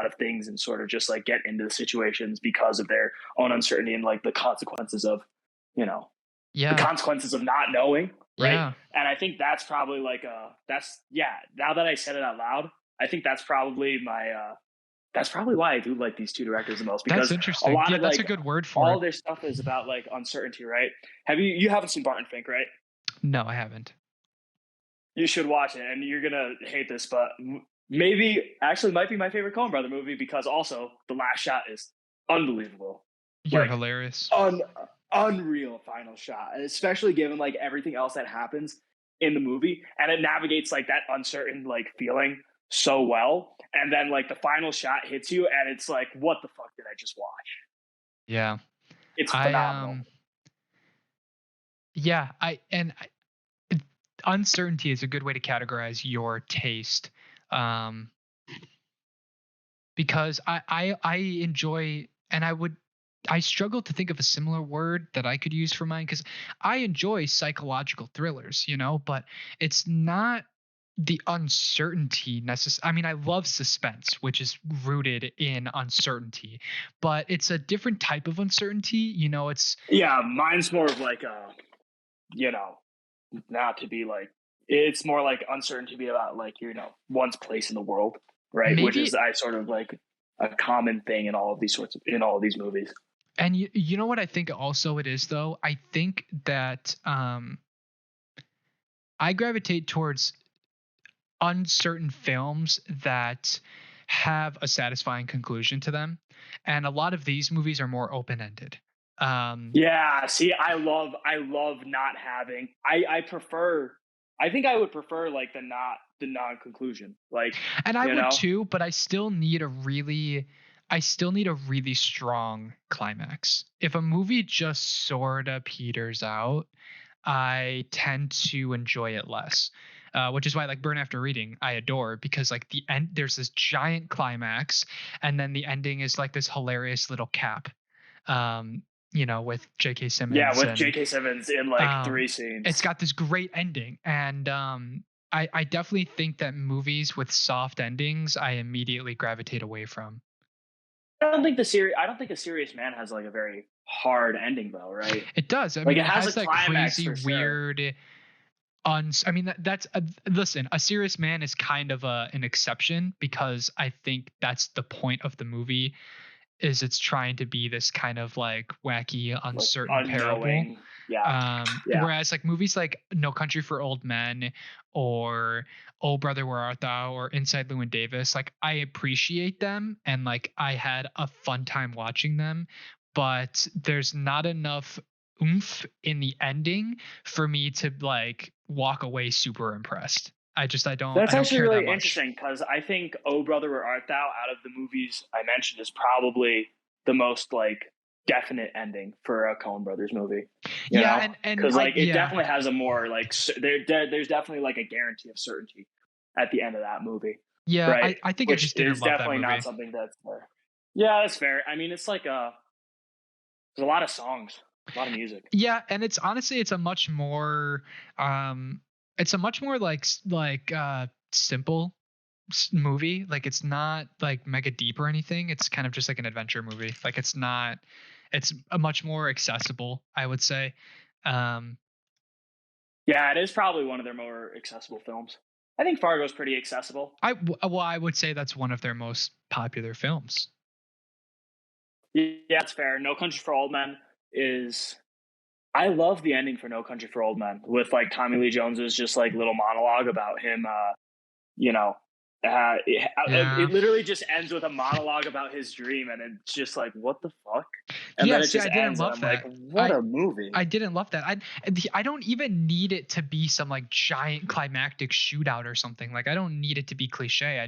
of things and sort of just like get into the situations because of their own uncertainty and like the consequences of you know the Yeah. consequences of not knowing, right? Yeah. And I think that's probably like that's yeah. Now that I said it out loud, I think that's probably why I do like these two directors the most That's because a interesting. lot Yeah, of that's like a good word for all it. their stuff is about like uncertainty, right? You haven't seen Barton Fink, right? No, I haven't. You should watch it, and you're gonna hate this, but maybe actually might be my favorite Coen Brother movie because also the last shot is unbelievable, You're like hilarious. un unreal final shot, especially given like everything else that happens in the movie, and it navigates like that uncertain like feeling so well, and then like the final shot hits you, and it's like, what the fuck did I just watch? Yeah. It's I phenomenal. yeah, I and I, it- uncertainty is a good way to categorize your taste. Um because I enjoy, and I struggle to think of a similar word that I could use for mine, because I enjoy psychological thrillers, but it's not the uncertainty necessary. I mean, I love suspense, which is rooted in uncertainty, but it's a different type of uncertainty. It's Yeah, mine's more of like a, you know, not to be like, it's more like uncertain to be about like, one's place in the world, right? Which is maybe, I sort of like a common thing in all of these in all of these movies. and you know what I think also it is though. I think that I gravitate towards uncertain films that have a satisfying conclusion to them, and a lot of these movies are more open ended. Um, Yeah, see, I love not having. I prefer. I think I would prefer like the non conclusion. Like, and I you would know, too, but I still need a really strong climax. If a movie just sorta peters out, I tend to enjoy it less. Which is why like Burn After Reading I adore, because like the end there's this giant climax, and then the ending is like this hilarious little cap. Um, with J.K. yeah, Simmons, with and J.K. Simmons in like um, three it's scenes. got this great ending, and I definitely think that movies with soft endings I immediately gravitate away from. I don't think a serious man has like a very hard ending though, right? It does. I Like mean, it it has a has that climax crazy for sure. weird I mean, that's listen. A Serious Man is kind of an exception, because I think that's the point of the movie, is it's trying to be this kind of like wacky, Like uncertain parable. unknowing. Yeah. Yeah. Whereas like movies like No Country for Old Men, or Oh Brother Where Art Thou, or Inside Llewyn Davis, like I appreciate them, and like I had a fun time watching them, but there's not enough oomph in the ending for me to like walk away super impressed. I That's don't actually care that really much. interesting because I think "Oh Brother Where Art Thou" out of the movies I mentioned is probably the most like definite ending for a Coen Brothers movie. You Yeah, know, and because I like it yeah. definitely has a more like there's definitely like a guarantee of certainty at the end of that movie, Yeah, right? I think I Which just didn't is love that definitely movie. not something that's there. Yeah, that's fair. I mean, it's like there's a lot of songs, a lot of music. Yeah, and it's honestly it's a much more um like simple movie. Like it's not like mega deep or anything. It's kind of just like an adventure movie. Like it's a much more accessible, I would say. Um Yeah, it is probably one of their more accessible films. I think Fargo's pretty accessible. well, I would say that's one of their most popular films. Yeah, that's fair. No Country for Old Men is. I love the ending for No Country for Old Men with like Tommy Lee Jones's just like little monologue about him. You know, Yeah. it literally just ends with a monologue about his dream, and it's just like, what the fuck? And Yeah, then it see, just I didn't ends, and love I'm like, that. what a movie. I didn't love that. I don't even need it to be some like giant climactic shootout or something. Like I don't need it to be cliche.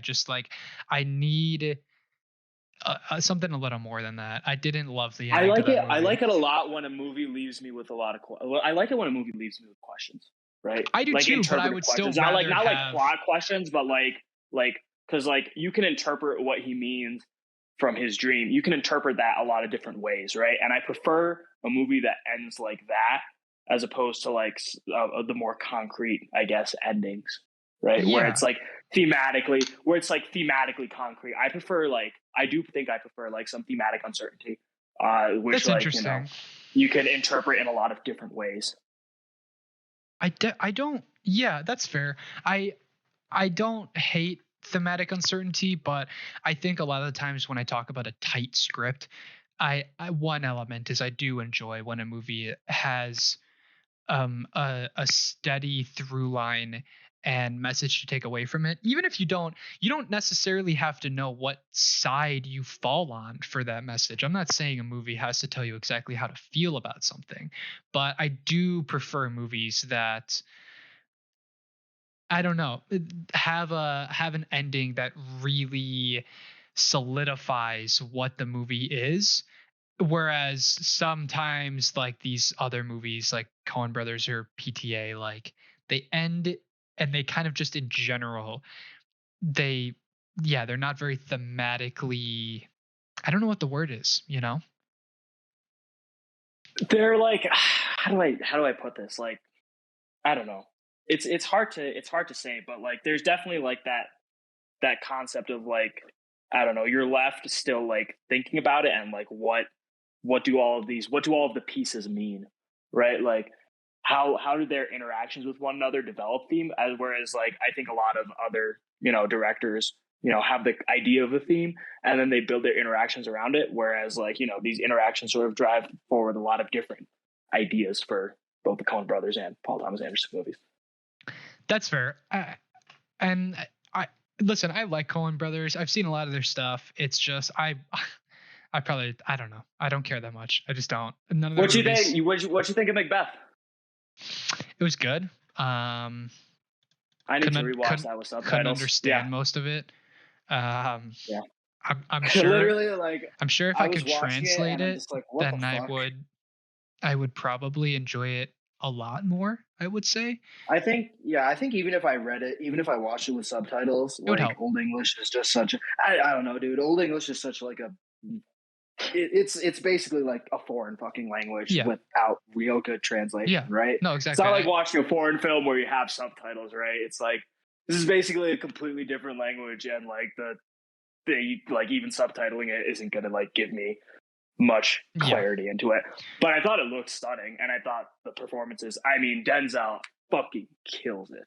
I need something a little more than that. I didn't love the I ending to like that it. I movie. like it a lot when a movie leaves me with a lot of. I like it when a movie leaves me with questions, right? I do Like too, but I interpretive would still questions, not like rather not like have. plot questions, but like because like you can interpret what he means from his dream. You can interpret that a lot of different ways, right? And I prefer a movie that ends like that as opposed to like the more concrete, I guess, endings, right? Yeah, Where it's like thematically concrete. I do think I prefer like some thematic uncertainty, which that's like interesting. you can interpret in a lot of different ways. I don't. Yeah, that's fair. I don't hate thematic uncertainty, but I think a lot of the times when I talk about a tight script, I one element is I do enjoy when a movie has a steady through line, and message to take away from it. Even if you don't necessarily have to know what side you fall on for that message. I'm not saying a movie has to tell you exactly how to feel about something, but I do prefer movies that, I don't know, have an ending that really solidifies what the movie is. Whereas sometimes, like these other movies like Coen Brothers or PTA, like they end and they kind of just in general, they yeah, they're not very thematically, I don't know what the word is, you know? They're like, how do I put this? Like, I don't know. It's hard to say, but like there's definitely like that concept of like, I don't know, you're left still like thinking about it and like what do all of the pieces mean, right? Like how do their interactions with one another develop theme, as whereas like I think a lot of other, directors, have the idea of a theme and then they build their interactions around it, whereas like, these interactions sort of drive forward a lot of different ideas for both the Coen brothers and Paul Thomas Anderson movies. That's fair. And I listen, I like Coen Brothers. I've seen a lot of their stuff. It's just I probably, I don't know. I don't care that much. I just don't. None of their What you think? movies. What you think of Macbeth? It was good. Um I need couldn't to un- rewatch couldn't that with couldn't subtitles. Yeah, understand most of it. Um yeah. I'm sure Literally, like if I I was could watching it translate and I'm it, just like, what the then fuck? I would probably enjoy it a lot more, I would say. I think even if I read it, even if I watched it with subtitles, It would like help. Old English is just such a, I don't know, dude. Old English is such like a, it's basically like a foreign fucking language Yeah. without real good translation, Yeah. right? No, It's exactly. not like watching a foreign film where you have subtitles, right? It's like this is basically a completely different language, and like the like even subtitling it isn't gonna like give me much Yeah. clarity into it. But I thought it looked stunning, and I thought the performances. I mean, Denzel fucking kills it.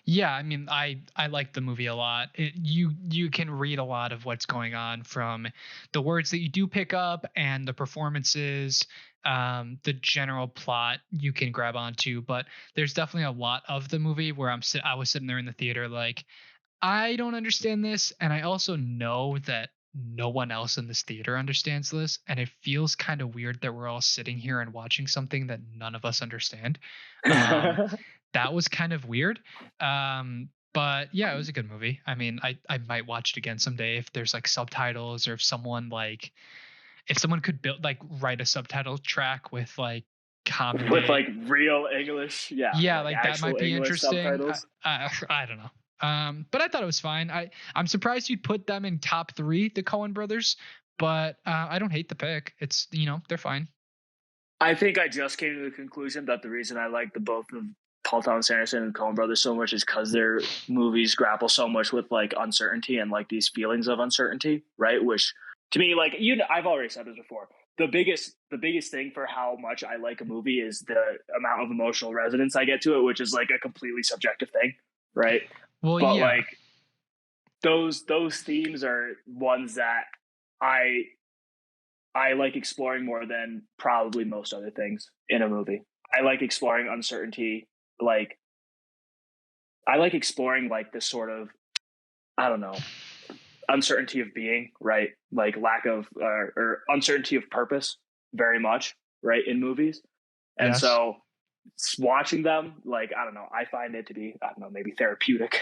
Yeah, I mean, I like the movie a lot. You can read a lot of what's going on from the words that you do pick up and the performances, the general plot you can grab onto. But there's definitely a lot of the movie where I was sitting there in the theater like, I don't understand this, and I also know that no one else in this theater understands this, and it feels kind of weird that we're all sitting here and watching something that none of us understand. Um, that was kind of weird. But yeah, it was a good movie. I mean, I might watch it again someday if there's like subtitles, or if someone could build like write a subtitle track with like With commentate. like real English, yeah, Yeah, like like that actual might be English interesting. subtitles. I don't know. But I thought it was fine. I'm surprised you'd put them in top three, the Coen brothers. But I don't hate the pick. It's, they're fine. I think I just came to the conclusion that the reason I like the both of Paul Thomas Anderson and Coen Brothers so much is because their movies grapple so much with like uncertainty and like these feelings of uncertainty, right? Which to me, like I've already said this before. The biggest thing for how much I like a movie is the amount of emotional resonance I get to it, which is like a completely subjective thing, right? Well, But yeah, like those themes are ones that I I like exploring more than probably most other things in a movie. I like exploring uncertainty. Like I like exploring like this sort of, I don't know, uncertainty of being, right? Like lack of or uncertainty of purpose very much, right, in movies. And yes. so watching them, like I don't know, I find it to be, I don't know, maybe therapeutic.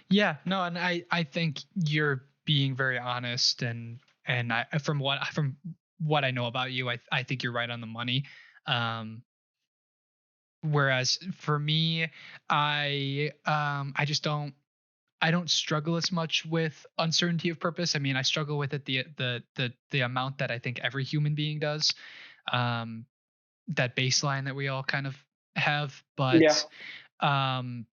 Yeah, no, and I think you're being very honest, and from what I know about you, I think you're right on the money. Um, Whereas for me, I just don't struggle as much with uncertainty of purpose. I mean, I struggle with it the amount that I think every human being does. Um, that baseline that we all kind of have, Yeah. but um,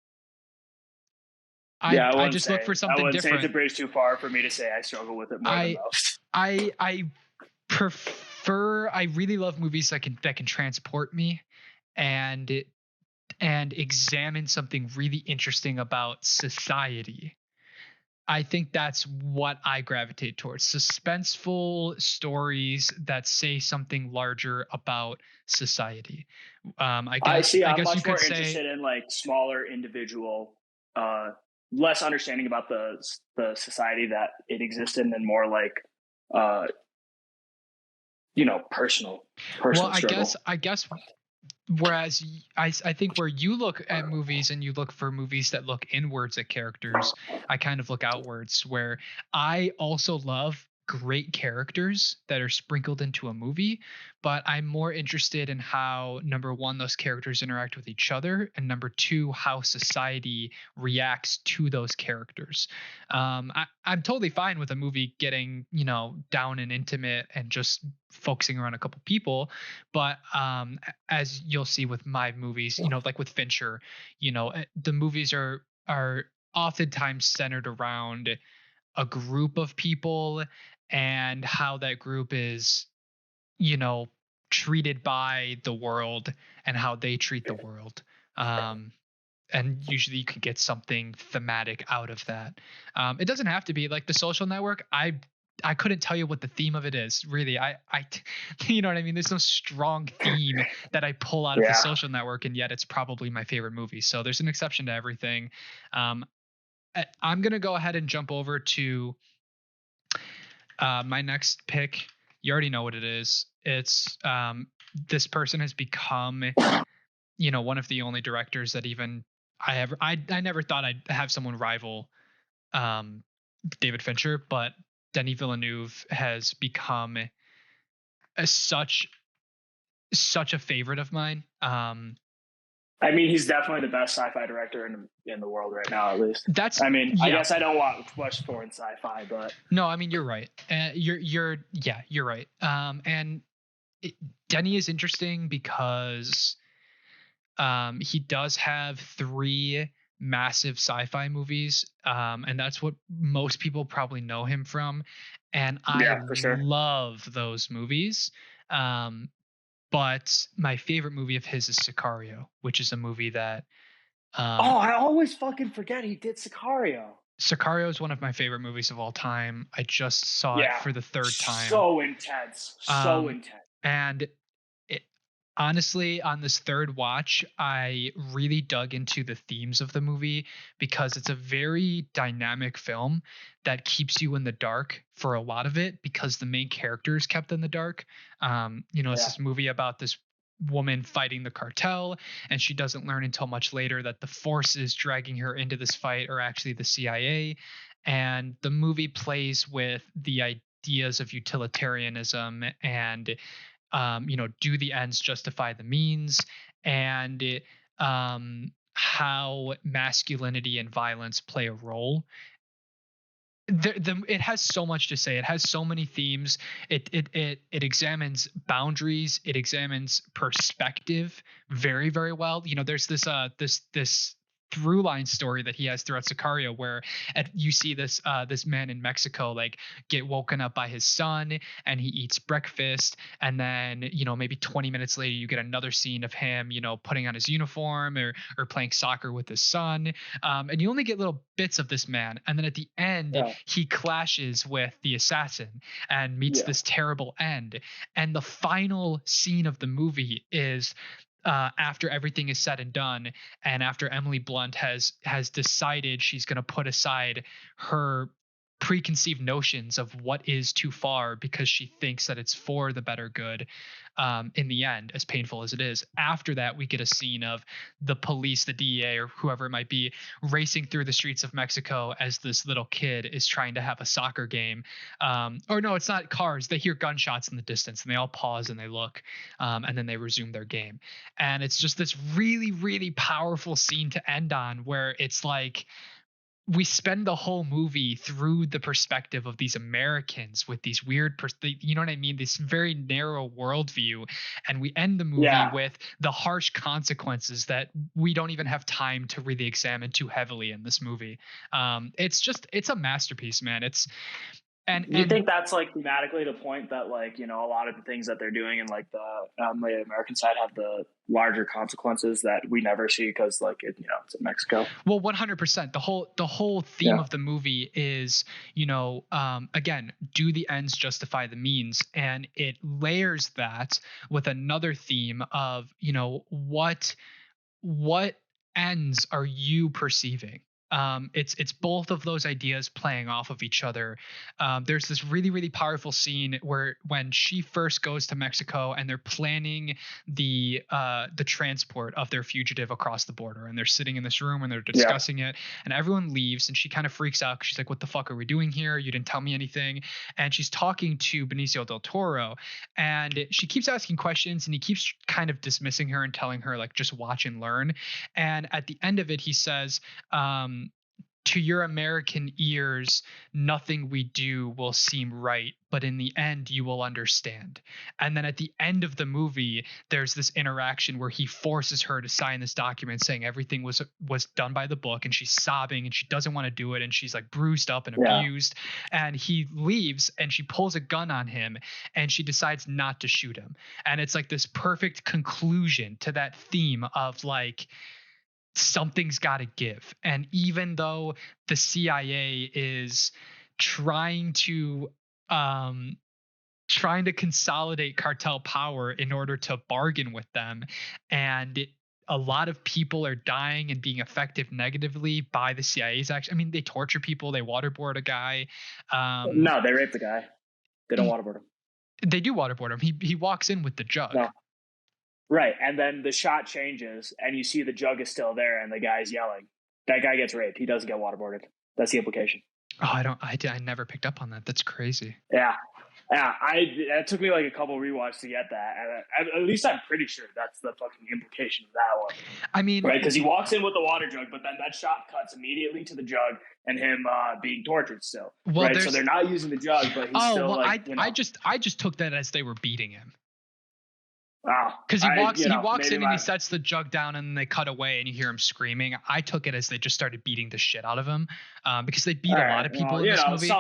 Yeah, I just look for I something wouldn't say it's a different. bridge too far for me to say I struggle with it more than I most. I prefer. I really love movies that can transport me and examine something really interesting about society. I think that's what I gravitate towards. Suspenseful stories that say something larger about society. I see. I I'm guess you much could more say, interested in like smaller individual. uh, less understanding about the society that it exists in, and more like uh, personal Well, personal I guess struggle. I guess whereas I think where you look at movies and you look for movies that look inwards at characters, I kind of look outwards, where I also love great characters that are sprinkled into a movie, but I'm more interested in how, number one, those characters interact with each other, and number two, how society reacts to those characters. I'm totally fine with a movie getting, down and intimate and just focusing around a couple people, but as you'll see with my movies, like with Fincher, the movies are oftentimes centered around a group of people and how that group is, you know, treated by the world and how they treat the world. Um, and usually you can get something thematic out of that. It doesn't have to be like The Social Network. I couldn't tell you what the theme of it is, really. You know what I mean? There's no strong theme that I pull out of The Yeah. Social Network, and yet it's probably my favorite movie. So there's an exception to everything. Um, I'm gonna go ahead and jump over to my next pick. You already know what it is. It's this person has become, one of the only directors that even I never thought I'd have someone rival um, David Fincher, but Denis Villeneuve has become such a favorite of mine. I mean, he's definitely the best sci-fi director in the world right now, at least. That's I mean, I Yeah. guess I don't watch much foreign sci-fi, but No, I mean you're right. You're right. And it, Denny is interesting because he does have three massive sci-fi movies, and that's what most people probably know him from. And I yeah, for sure. love those movies. Um, but my favorite movie of his is Sicario, which is a movie that Oh, um, I always fucking forget he did Sicario. Sicario is one of my favorite movies of all time. I just saw it Yeah, for the third time. so intense, so Um, intense. and it, honestly, on this third watch, I really dug into the themes of the movie because it's a very dynamic film that keeps you in the dark for a lot of it because the main character is kept in the dark. It's Yeah, this movie about this woman fighting the cartel, and she doesn't learn until much later that the forces dragging her into this fight are actually the CIA. And the movie plays with the ideas of utilitarianism and do the ends justify the means, and how masculinity and violence play a role. It has so much to say. It has so many themes. It examines boundaries. It examines perspective very, very well. There's this through line story that he has throughout Sicario where you see this man in Mexico like get woken up by his son and he eats breakfast, and then maybe 20 minutes later you get another scene of him putting on his uniform or playing soccer with his son, and you only get little bits of this man, and then at the end yeah, he clashes with the assassin and meets yeah. this terrible end. And the final scene of the movie is after everything is said and done, and after Emily Blunt has decided she's going to put aside her preconceived notions of what is too far because she thinks that it's for the better good. In the end, as painful as it is, after that we get a scene of the police, the DEA, or whoever it might be, racing through the streets of Mexico as this little kid is trying to have a soccer game. Or no, it's not cars. They hear gunshots in the distance and they all pause and they look, and then they resume their game. And it's just this really, really powerful scene to end on where it's like we spend the whole movie through the perspective of these Americans with these weird, you know what I mean? This very narrow worldview. And we end the movie Yeah. with the harsh consequences that we don't even have time to really examine too heavily in this movie. It's a masterpiece, man. You And think that's like thematically the point that like a lot of the things that they're doing in like the American side have the larger consequences that we never see because like it's in Mexico. Well, 100%. The whole theme Yeah, of the movie is, again, do the ends justify the means, and it layers that with another theme of, what ends are you perceiving? It's both of those ideas playing off of each other. There's this really really powerful scene where when she first goes to Mexico and they're planning the transport of their fugitive across the border, and they're sitting in this room and they're Yeah. discussing it, and everyone leaves, and she kind of freaks out 'cause she's like, "What the fuck are we doing here? You didn't tell me anything." And she's talking to Benicio del Toro, and she keeps asking questions, and he keeps kind of dismissing her and telling her like, just watch and learn. And at the end of it, he says, to your American ears, nothing we do will seem right, but in the end, you will understand. And then at the end of the movie, there's this interaction where he forces her to sign this document saying everything was done by the book, and she's sobbing and she doesn't want to do it, and she's like bruised up and Yeah. abused. And he leaves, and she pulls a gun on him, and she decides not to shoot him. And it's like this perfect conclusion to that theme of like, something's got to give. And even though the CIA is trying to um trying to consolidate cartel power in order to bargain with them, and a lot of people are dying and being affected negatively by the CIA's action. I mean, they torture people, they waterboard a guy. um No, they raped the guy. They don't he, waterboard him. they do waterboard him. He walks in with the jug. No. Right. And then the shot changes and you see the jug is still there and the guy's yelling. That guy gets raped. He doesn't get waterboarded. That's the implication. Oh, I never picked up on that. That's crazy. Yeah. Yeah. It took me like a couple rewatches to get that. And at least I'm pretty sure that's the fucking implication of that one. I mean, right? Because he walks in with the water jug, but then that shot cuts immediately to the jug and him being tortured still. well, right. So they're not using the jug, but he's still well, like, I just took that as they were beating him. Wow. Because he walks in and he my, sets the jug down, and they cut away and you hear him screaming. I took it as they just started beating the shit out of him, because they beat a lot of people in this movie.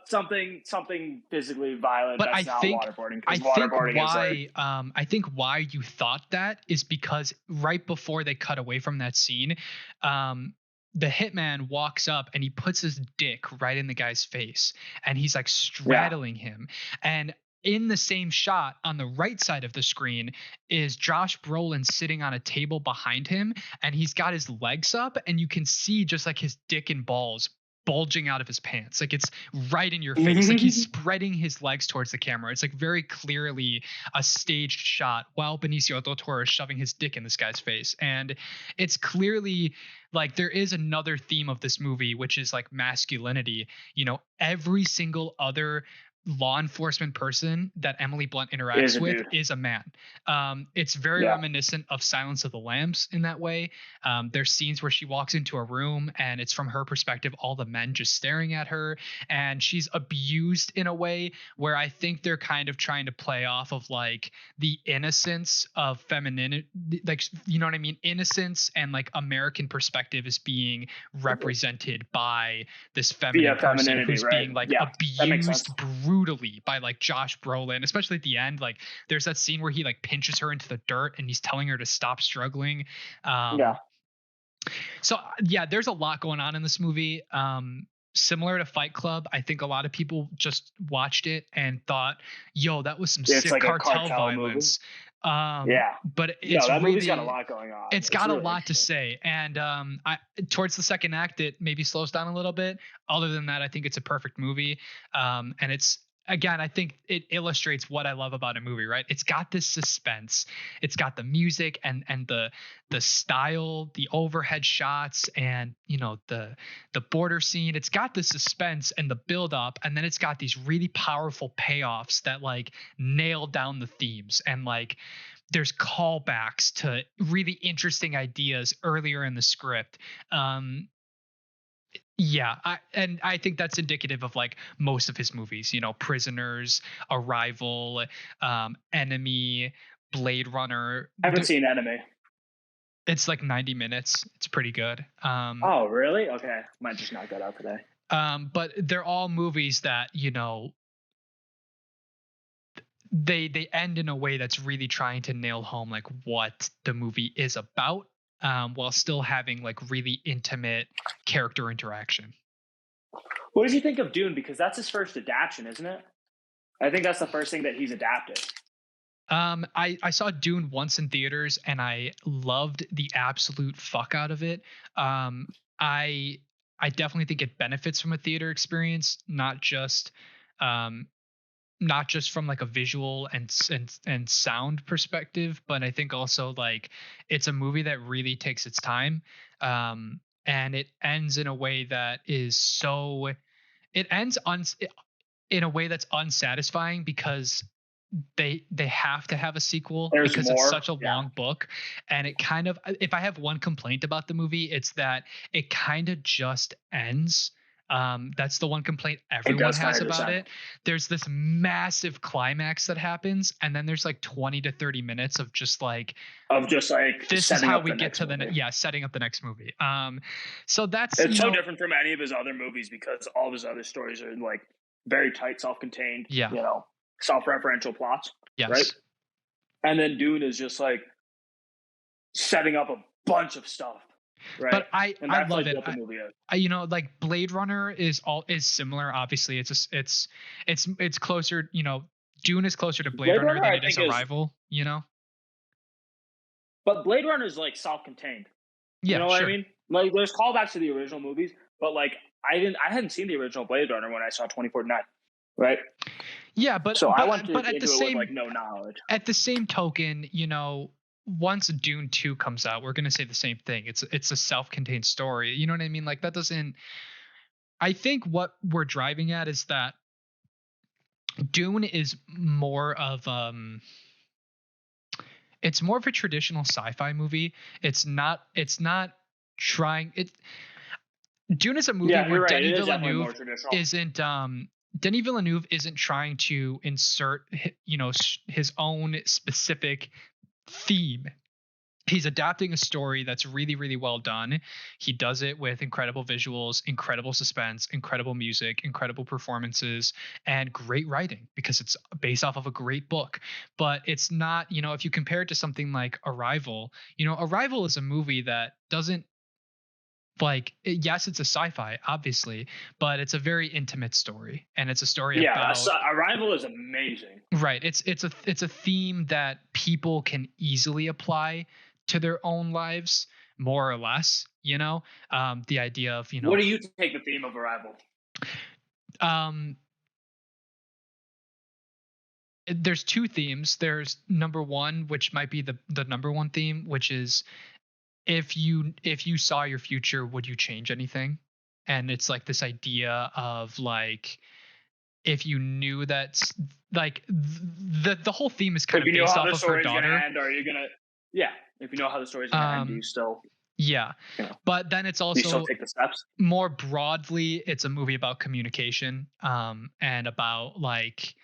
something physically violent. But that's not waterboarding. Because I think why you thought that is because right before they cut away from that scene, the hitman walks up and he puts his dick right in the guy's face, and he's like straddling him. And in the same shot on the right side of the screen is Josh Brolin sitting on a table behind him, and he's got his legs up, and you can see just like his dick and balls bulging out of his pants. Like it's right in your face. Like he's spreading his legs towards the camera. It's like very clearly a staged shot while Benicio del Toro is shoving his dick in this guy's face. And it's clearly like there is another theme of this movie, which is like masculinity. You know, every single other law enforcement person that Emily Blunt interacts with is a man. It's very reminiscent of Silence of the Lambs in that way. There's scenes where she walks into a room and it's from her perspective, all the men just staring at her, and she's abused in a way where I think they're kind of trying to play off of like the innocence of femininity, like, you know what I mean? Innocence and like American perspective is being represented by this feminine person who's being like abused brutally by like Josh Brolin, especially at the end. Like there's that scene where he like pinches her into the dirt and he's telling her to stop struggling. So yeah, there's a lot going on in this movie. Similar to Fight Club, I think a lot of people just watched it and thought, yo, that was some sick like cartel violence. But it's that really, movie's got a lot going on. It's got really a lot to say. And towards the second act, it maybe slows down a little bit. Other than that, I think it's a perfect movie. And it's, again, I think it illustrates what I love about a movie, right? It's got this suspense. It's got the music and the style, the overhead shots, and you know, the border scene. It's got the suspense and the build up, and then it's got these really powerful payoffs that like nail down the themes, and like there's callbacks to really interesting ideas earlier in the script. Yeah, I think that's indicative of like most of his movies, you know, Prisoners, Arrival, Enemy, Blade Runner. I haven't seen Enemy. It's like 90 minutes. It's pretty good. Oh, really? Okay. Might just knock that out today. But they're all movies that, you know, they end in a way that's really trying to nail home like what the movie is about. While still having like really intimate character interaction. What did you think of Dune? Because that's his first adaptation, isn't it? I think that's the first thing that he's adapted. I saw Dune once in theaters and I loved the absolute fuck out of it. I I definitely think it benefits from a theater experience, um not just from like a visual and sound perspective, but I think also like it's a movie that really takes its time, and it ends in a way that is so it ends in a way that's unsatisfying because they have to have a sequel There's because it's more. such a Yeah, long book. And it kind of, if I have one complaint about the movie, it's that it kind of just ends. That's the one complaint it everyone does kind has of just about end it. There's this massive climax that happens, and then there's like 20 to 30 minutes of just like, of just like this is setting how up we the get next to movie. yeah, setting up the next movie. So that's, It's so different from any of his other movies because all of his other stories are like very tight, self-contained, yeah, self-referential plots, right? yes. And then Dune is just like setting up a bunch of stuff, right? But I And I that's love like it. what the movie is. Like Blade Runner is similar. Obviously, it's closer. Dune is closer to Blade Blade Runner Runner, than I it is think, is, Arrival. but Blade Runner is like self-contained. You Yeah, know what I sure. mean? Like, there's callbacks to the original movies, but like, I hadn't seen the original Blade Runner when I saw 2049, right? Yeah, So I went but into it with like no knowledge. at the same token, once Dune 2 comes out, we're gonna say the same thing. It's a self-contained story. You know what I mean? Like that doesn't. I think what we're driving at is that Dune is more of it's more of a traditional sci-fi movie. It's not trying it. Dune is a movie Yeah, where you're right. It is definitely more traditional. isn't um Denis Villeneuve isn't trying to insert his own specific theme. He's adapting a story that's really, really well done. He does it with incredible visuals, incredible suspense, incredible music, incredible performances, and great writing because it's based off of a great book. But it's not, if you compare it to something like Arrival, Arrival is a movie that doesn't yes, it's a sci-fi, obviously, but it's a very intimate story, and it's a story Yeah, about Arrival is amazing. right. It's a theme that people can easily apply to their own lives, more or less. The idea of What do you take the theme of Arrival? um, there's two themes. There's number one, which might be the number one theme, which is if you saw your future, would you change anything? And it's like this idea of like if you knew that like the whole theme is kind If of you know based how off the of her story's gonna daughter. end, are you gonna? Yeah, if you know how the story's gonna end, do you um still, yeah, you know, but then it's do you still also take the steps? more broadly it's a movie about communication, and about like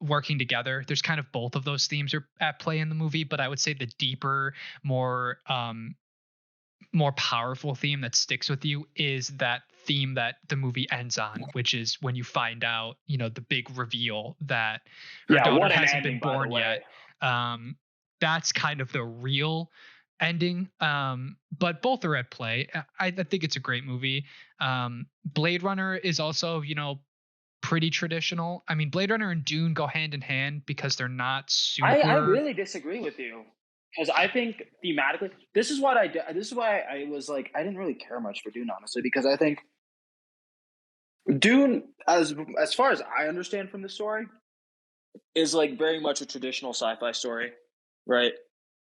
working together. There's kind of both of those themes are at play in the movie, but I would say the deeper, more powerful theme that sticks with you is that theme that the movie ends on, which is when you find out, the big reveal that her Yeah, daughter what an hasn't been ending, by the born way. yet. That's kind of the real ending. But both are at play. I think it's a great movie. Blade Runner is also, pretty traditional. I mean, Blade Runner and Dune go hand in hand because they're not I super. really disagree with you because I think thematically, this is what I did. This is why I was like, I didn't really care much for Dune, honestly, because I think Dune, as far as I understand from the story, is like very much a traditional sci-fi story, right?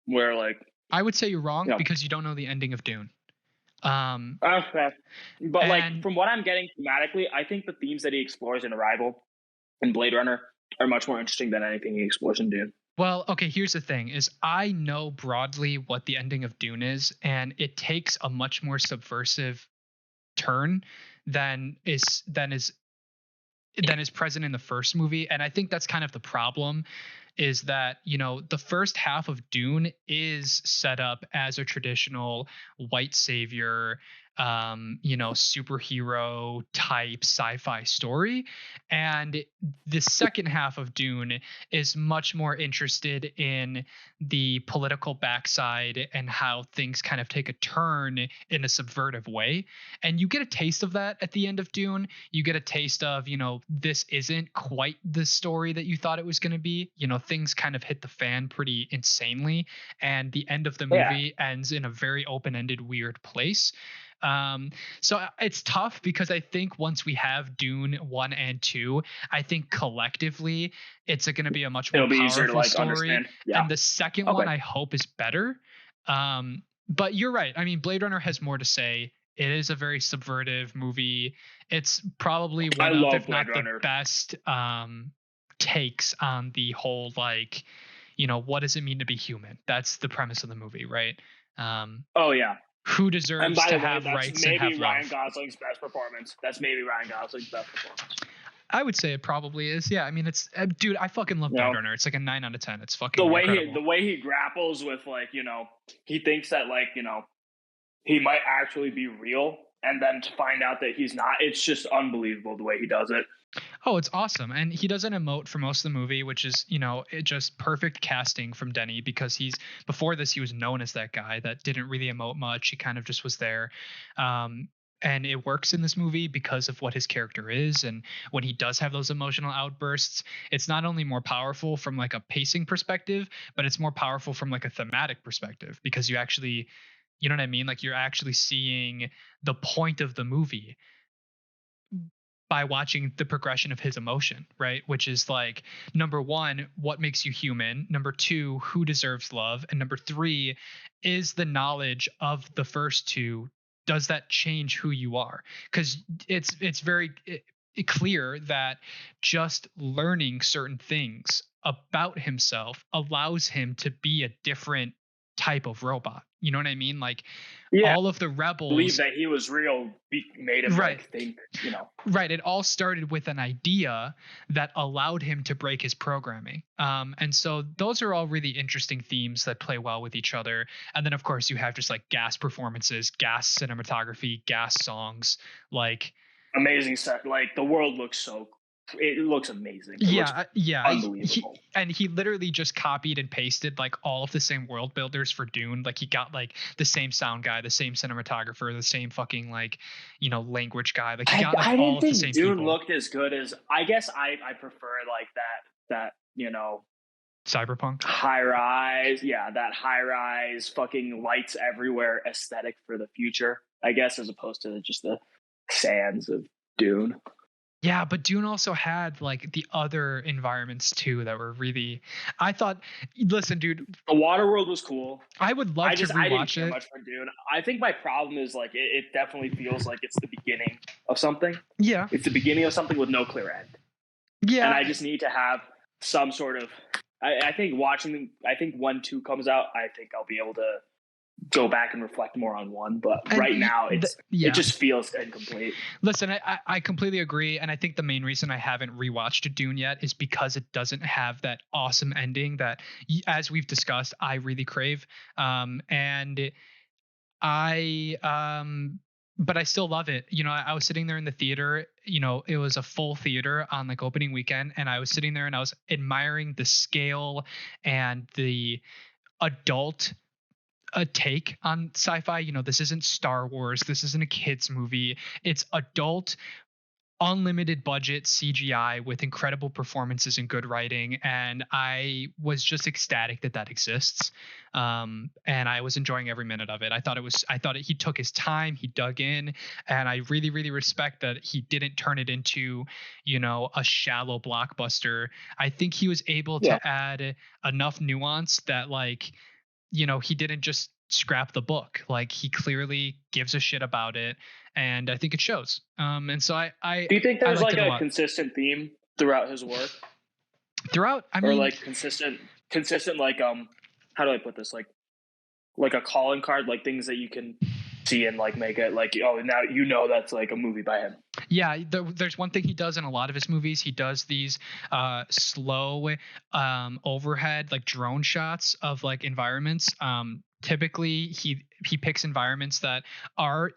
Where like, I would say you're you wrong know, because you don't know the ending of Dune. Um, okay. But like and from what I'm getting thematically, I think the themes that he explores in Arrival and Blade Runner are much more interesting than anything he explores in Dune. Well, okay, here's the thing is I know broadly what the ending of Dune is, and it takes a much more subversive turn than is present in the first movie. And I think that's kind of the problem is that, the first half of Dune is set up as a traditional white savior, superhero type sci-fi story. And the second half of Dune is much more interested in the political backside and how things kind of take a turn in a subvertive way. And you get a taste of that at the end of Dune. You get a taste of, this isn't quite the story that you thought it was going to be. Things kind of hit the fan pretty insanely. And the end of the Yeah, movie ends in a very open ended, weird place. So it's tough because I think once we have Dune 1 and 2, I think collectively it's going to be a much more It'll be easier to powerful like story. understand. Yeah. And the second Okay. one I hope is better. But you're right. I mean, Blade Runner has more to say. It is a very subversive movie. It's probably I one of, love if Blade not the Runner. best takes on the whole, like, what does it mean to be human? That's the premise of the movie, right? Um, Oh yeah. who And deserves by to the way, have that's rights and maybe have Ryan love? Gosling's best performance. That's maybe Ryan Gosling's best performance. I would say it probably is. Yeah, I mean, it's dude, I fucking love You Blade know, Runner. It's like a 9 out of 10. It's the fucking way he incredible. the way he grapples with like, he thinks that like, he might actually be real, and then to find out that he's not, it's just unbelievable the way he does it. Oh, it's awesome. And he doesn't emote for most of the movie, which is, it just perfect casting from Denny, because before this, he was known as that guy that didn't really emote much. He kind of just was there. And it works in this movie because of what his character is. And when he does have those emotional outbursts, it's not only more powerful from like a pacing perspective, but it's more powerful from like a thematic perspective, because you actually, you know what I mean? Like, you're actually seeing the point of the movie by watching the progression of his emotion, right? Which is like, number one, what makes you human? Number two, who deserves love? And number three, is the knowledge of the first two, does that change who you are? Because it's very clear that just learning certain things about himself allows him to be a different type of robot. You know what I mean? Like, Yeah. all of the Believe rebels. that he was real made him Right. like think, Right. It all started with an idea that allowed him to break his programming. And so those are all really interesting themes that play well with each other. And then, of course, you have just like gas performances, gas cinematography, gas songs. Like, amazing set. Like the world looks it looks amazing. It looks yeah. unbelievable. He literally just copied and pasted like all of the same world builders for Dune. Like, he got like the same sound guy, the same cinematographer, the same fucking like, language guy. Like, he got like I all didn't of the think same Dune people. looked as good as, I guess I prefer like that Cyberpunk. high rise, yeah, that high rise fucking lights everywhere aesthetic for the future, I guess, as opposed to just the sands of Dune. Yeah, but Dune also had like the other environments too that were really. I thought, listen, dude, The water world was cool. I would love to I didn't rewatch care it. much for Dune. I think my problem is like it definitely feels like it's the beginning of something. Yeah, It's the beginning of something with no clear end. And yeah, I just need to have some sort of. I think watching. I think 1, 2 comes out. I think I'll be able to go back and reflect more on 1. But and right now, it yeah. just feels incomplete. Listen, I completely agree, and I think the main reason I haven't rewatched Dune yet is because it doesn't have that awesome ending that, as we've discussed, I really crave. And I but I still love it. I was sitting there in the theater, it was a full theater on like opening weekend, and I was sitting there and I was admiring the scale and the adult take on sci-fi. This isn't Star Wars, this isn't a kids movie. It's adult, unlimited budget CGI with incredible performances and good writing, and I was just ecstatic that exists. And I was enjoying every minute of it. He took his time, he dug in, and I really, really respect that he didn't turn it into, a shallow blockbuster. I think he was able Yeah. to add enough nuance that, like, he didn't just scrap the book. Like, he clearly gives a shit about it, and I think it shows. And so Do you think I there's liked like it a a lot. consistent theme throughout his work, Throughout, I or mean, like consistent like how do I put this, like a calling card, like things that you can see and like make it like, oh, now that's like a movie by him. yeah, there's one thing he does in a lot of his movies. He does these slow overhead like drone shots of like environments. Typically he picks environments that are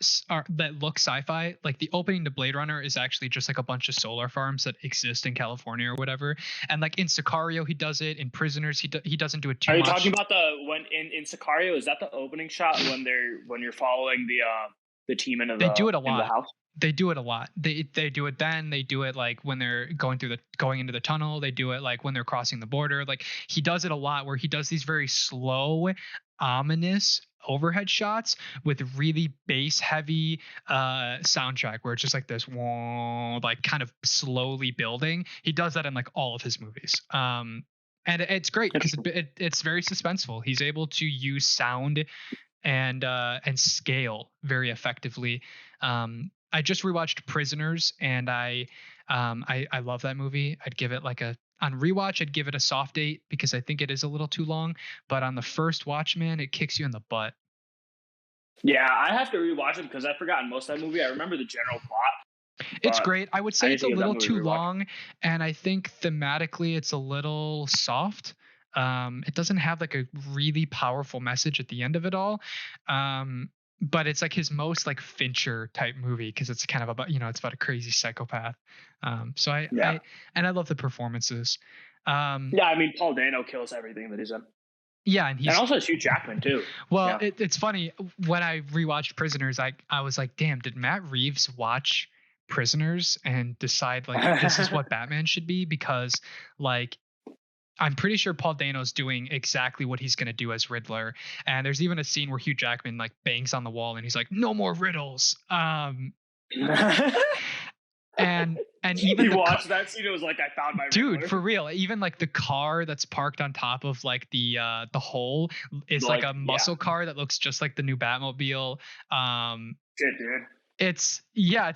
that look sci-fi. Like, the opening to Blade Runner is actually just like a bunch of solar farms that exist in California or whatever. And like in Sicario he does it. In Prisoners he doesn't do it too Are you much. talking about the when in Sicario? Is that the opening shot when you're following the team into They do it a the lot. house? They do it a lot. They do it then. They do it like when they're going into the tunnel. They do it like when they're crossing the border. Like he does it a lot where he does these very slow, ominous overhead shots with really bass heavy soundtrack where it's just like this whoa, like kind of slowly building. He does that in like all of his movies. And it's great because it's very suspenseful. He's able to use sound and scale very effectively. I just rewatched Prisoners, and I love that movie. I'd give it like a on rewatch. I'd give it a soft 8 because I think it is a little too long. But on the first watch, man, it kicks you in the butt. Yeah, I have to rewatch it because I've forgotten most of that movie. I remember the general plot. It's great. I would say it's a little too rewatch. long, and I think thematically it's a little soft. It doesn't have like a really powerful message at the end of it all. But it's like his most like Fincher type movie because it's kind of about, it's about a crazy psychopath. So I love the performances. I mean, Paul Dano kills everything that he's in. Yeah, and also it's Hugh Jackman too. Well, it's funny when I rewatched Prisoners, I was like, damn, did Matt Reeves watch Prisoners and decide like this is what Batman should be? Because like I'm pretty sure Paul Dano's doing exactly what he's going to do as Riddler. And there's even a scene where Hugh Jackman like bangs on the wall and he's like, no more riddles. And even you watched that scene, it was like I found my dude Riddler. For real. Even like the car that's parked on top of like the hole is like a muscle car that looks just like the new Batmobile. Shit, dude. It's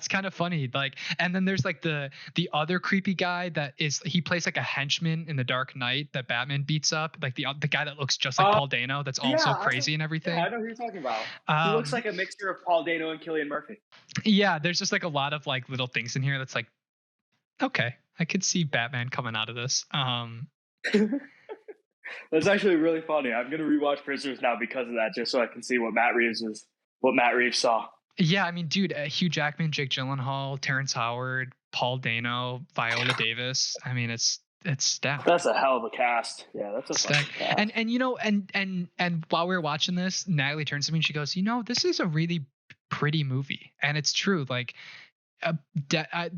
kind of funny. Like, and then there's like the other creepy guy that he plays like a henchman in The Dark Knight that Batman beats up, like the guy that looks just like Paul Dano that's also crazy and everything. Yeah, I know who you're talking about. He looks like a mixture of Paul Dano and Cillian Murphy. Yeah, there's just like a lot of like little things in here that's like, okay, I could see Batman coming out of this. That's actually really funny. I'm gonna rewatch Prisoners now because of that, just so I can see what Matt Reeves saw. Yeah, I mean, dude, Hugh Jackman, Jake Gyllenhaal, Terrence Howard, Paul Dano, Viola Davis. I mean, it's stacked. That's a hell of a cast. Yeah, that's a stacked. Cast. And while we were watching this, Natalie turns to me and she goes, this is a really pretty movie. And it's true. Like,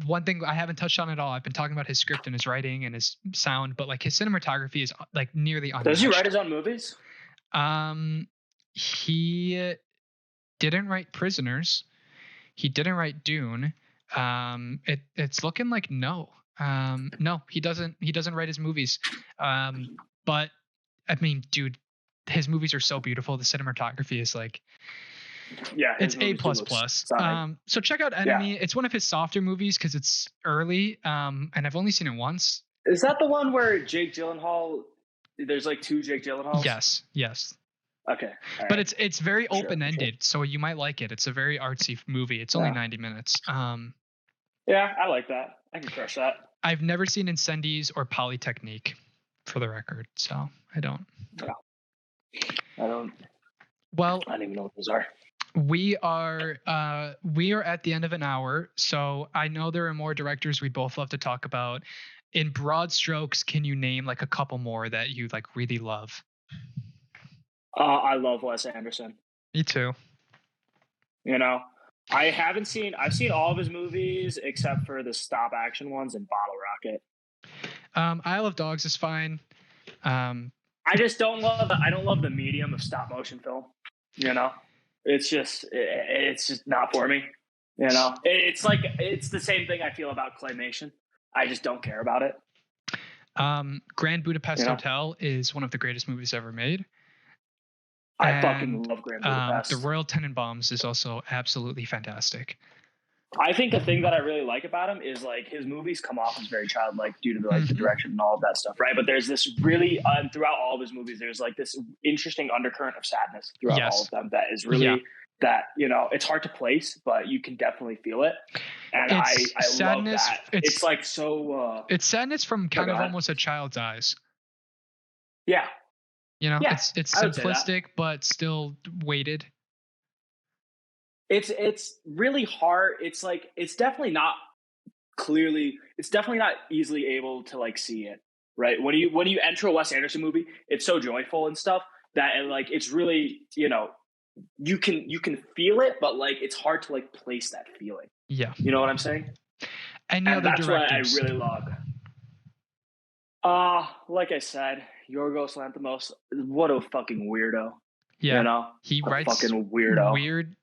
one thing I haven't touched on at all. I've been talking about his script and his writing and his sound, but like his cinematography is like nearly unmatched. Does he write his own movies? He didn't write Prisoners. He didn't write Dune. It's looking like no. No, he doesn't write his movies. But I mean, dude, his movies are so beautiful. The cinematography is like, it's A++. So check out Enemy. Yeah. It's one of his softer movies because it's early. And I've only seen it once. Is that the one where Jake Gyllenhaal? There's like 2 Jake Gyllenhaals. Yes. Okay. But it's very open-ended, so you might like it. It's a very artsy movie. It's only 90 minutes. Yeah, I like that. I can crush that. I've never seen Incendies or Polytechnique, for the record, so I don't. Yeah. I don't. Well, I don't even know what those are. We are at the end of an hour, so I know there are more directors we'd both love to talk about. In broad strokes, can you name like a couple more that you like really love? I love Wes Anderson. Me too. I've seen all of his movies except for the stop action ones and Bottle Rocket. Isle of Dogs is fine. I just don't love the medium of stop motion film. It's just not for me. It's the same thing I feel about claymation. I just don't care about it. Grand Budapest Hotel is one of the greatest movies ever made. I fucking love Grand Budapest. The Royal Tenenbaums is also absolutely fantastic. I think a thing that I really like about him is like his movies come off as very childlike due to the direction and all of that stuff, right? But there's this really throughout all of his movies, there's like this interesting undercurrent of sadness throughout all of them that is really that it's hard to place, but you can definitely feel it. And I love that. It's like so. It's sadness from kind of almost a child's eyes. Yeah. It's simplistic but still weighted. It's really hard. It's like it's definitely not easily able to like see it, right? When you enter a Wes Anderson movie, it's so joyful and stuff that like it's really you can feel it, but like it's hard to like place that feeling. Yeah. You know what I'm saying? Any And other that's what I directors? really love. Like I said, Yorgos Lanthimos, what a fucking weirdo. Yeah. You know? He A writes fucking weirdo.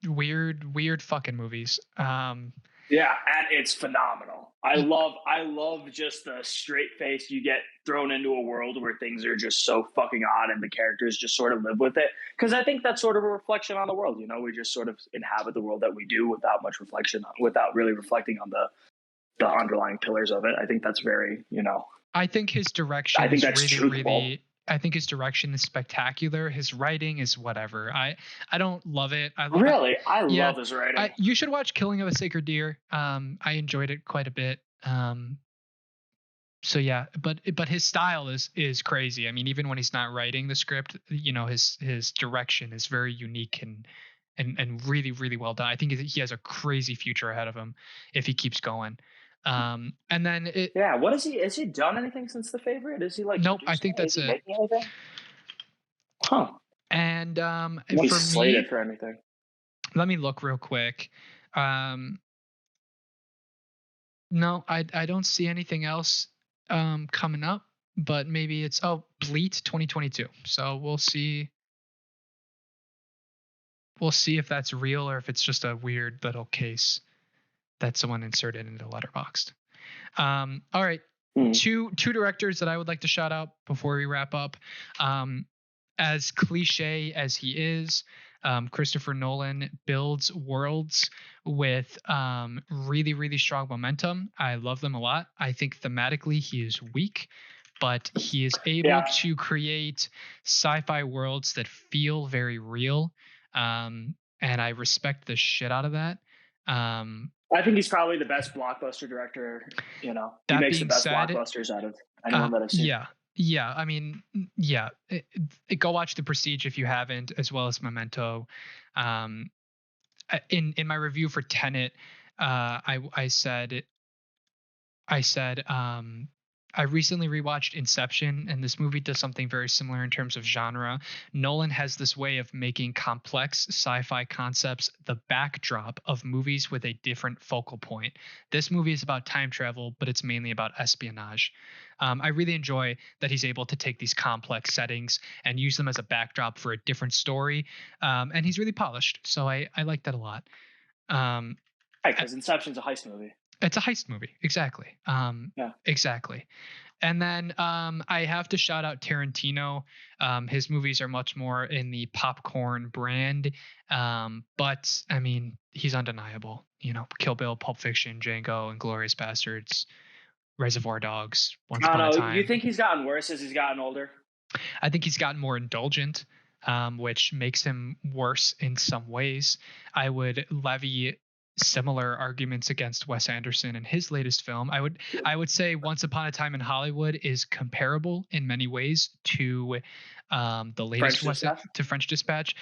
weird fucking movies. Yeah, and it's phenomenal. I love just the straight face you get thrown into a world where things are just so fucking odd and the characters just sort of live with it. Because I think that's sort of a reflection on the world. You know, we just sort of inhabit the world that we do without much reflection, without really reflecting on the underlying pillars of it. I think that's very, you know, I think his direction I think is that's truthful. I think his direction is spectacular. His writing is whatever. I don't love it. Really, I Yeah, love his writing. you should watch Killing of a Sacred Deer. I enjoyed it quite a bit. So yeah, but his style is crazy. I mean, even when he's not writing the script, you know, his direction is very unique and really really well done. I think he has a crazy future ahead of him if he keeps going. And then Yeah, what is he? Has he done anything since The Favorite? Is he like nope, I producing think it? Is that's he it. making anything? Huh. And He's for slated me, for anything. let me look real quick. No, I don't see anything else coming up, but maybe it's Bleat 2022. So we'll see. We'll see if that's real or if it's just a weird little case that someone inserted into Letterboxd. All right, two directors that I would like to shout out before we wrap up. As cliche as he is, Christopher Nolan builds worlds with really, really strong momentum. I love them a lot. I think thematically he is weak, but he is able to create sci-fi worlds that feel very real. And I respect the shit out of that. I think he's probably the best blockbuster director. You know, he That makes the being best said, blockbusters out of anyone that I've seen. yeah. I mean, yeah. Go watch The Prestige if you haven't, as well as Memento. In my review for Tenet, I said I recently rewatched Inception, and this movie does something very similar in terms of genre. Nolan has this way of making complex sci-fi concepts the backdrop of movies with a different focal point. This movie is about time travel, but it's mainly about espionage. I really enjoy that he's able to take these complex settings and use them as a backdrop for a different story. And he's really polished, so I like that a lot. Right, because Inception's a heist movie. It's a heist movie, exactly. Exactly. And then I have to shout out Tarantino. His movies are much more in the popcorn brand, but I mean, he's undeniable. You know, Kill Bill, Pulp Fiction, Django, Inglourious Bastards, Reservoir Dogs, Once Upon a Time. You think he's gotten worse as he's gotten older? I think he's gotten more indulgent, which makes him worse in some ways. I would levy similar arguments against Wes Anderson and his latest film. I would say Once Upon a Time in Hollywood is comparable in many ways to the latest French Dispatch.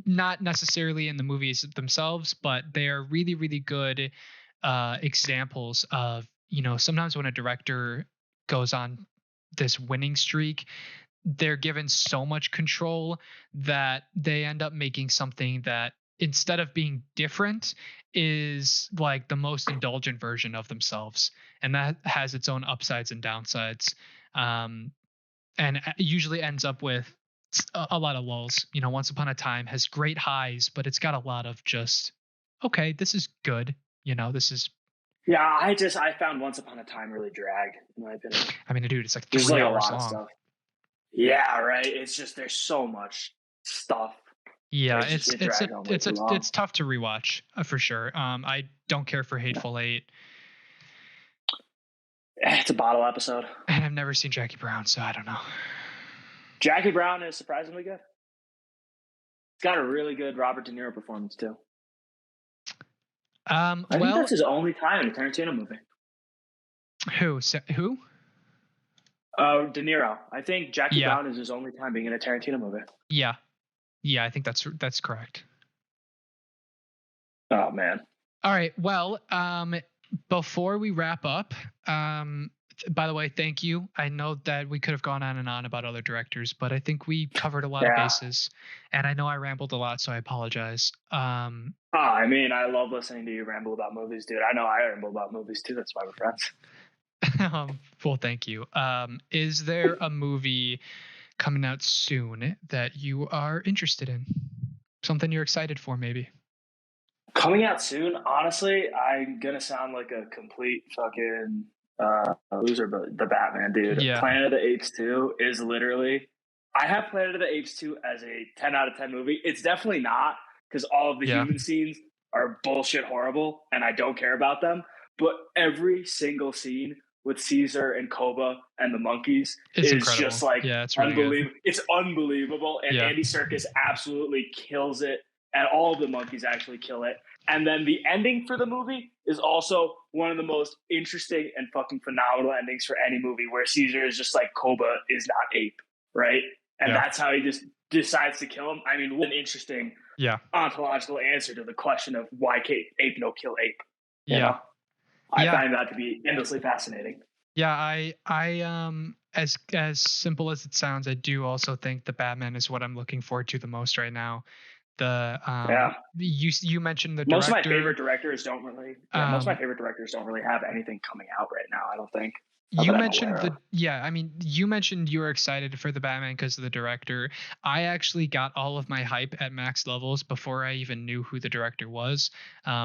Not necessarily in the movies themselves, but they are really, really good examples of, you know, sometimes when a director goes on this winning streak, they're given so much control that they end up making something that, instead of being different, is like the most indulgent version of themselves, and that has its own upsides and downsides, and usually ends up with a lot of lulls. You know, Once Upon a Time has great highs, but it's got a lot of just, okay, this is good, you know, this is. Yeah, I found Once Upon a Time really dragged, in my opinion. I mean, dude, it's like 3 hours long. Stuff. Yeah, right. It's just there's so much stuff. Yeah, it's tough to rewatch for sure. I don't care for Hateful Eight. It's a bottle episode, and I've never seen Jackie Brown, so I don't know. Jackie Brown is surprisingly good. It's got a really good Robert De Niro performance too. I think that's his only time in a Tarantino movie. Who? De Niro. I think Jackie Brown is his only time being in a Tarantino movie. Yeah, I think that's correct. Oh man. All right. Well, before we wrap up, by the way, thank you. I know that we could have gone on and on about other directors, but I think we covered a lot of Yeah. bases, and I know I rambled a lot, so I apologize. I mean, I love listening to you ramble about movies, dude. I know I ramble about movies too. That's why we're friends. Well, thank you. Is there a movie coming out soon that you are interested in? Something you're excited for, maybe? Coming out soon, honestly, I'm gonna sound like a complete fucking loser, but the Batman, dude. Yeah. Planet of the Apes 2 is literally. I have Planet of the Apes 2 as a 10 out of 10 movie. It's definitely not, because all of the Yeah. human scenes are bullshit horrible, and I don't care about them. But every single scene with Caesar and Koba and the monkeys It's is incredible. just like Yeah, it's really unbelievable. It's unbelievable, and Yeah. Andy Serkis absolutely kills it, and all of the monkeys actually kill it. And then the ending for the movie is also one of the most interesting and fucking phenomenal endings for any movie, where Caesar is just like, Koba is not ape, right? And Yeah. that's how he just decides to kill him. I mean, what an interesting Yeah. ontological answer to the question of why ape no kill ape. You Yeah. know? I Yeah. find that to be endlessly fascinating. Yeah, I as simple as it sounds, I do also think the Batman is what I'm looking forward to the most right now. The Yeah. you mentioned the Most of my director. favorite directors don't really have anything coming out right now, I don't think. You mentioned you mentioned you were excited for the Batman because of the director. I actually got all of my hype at max levels before I even knew who the director was,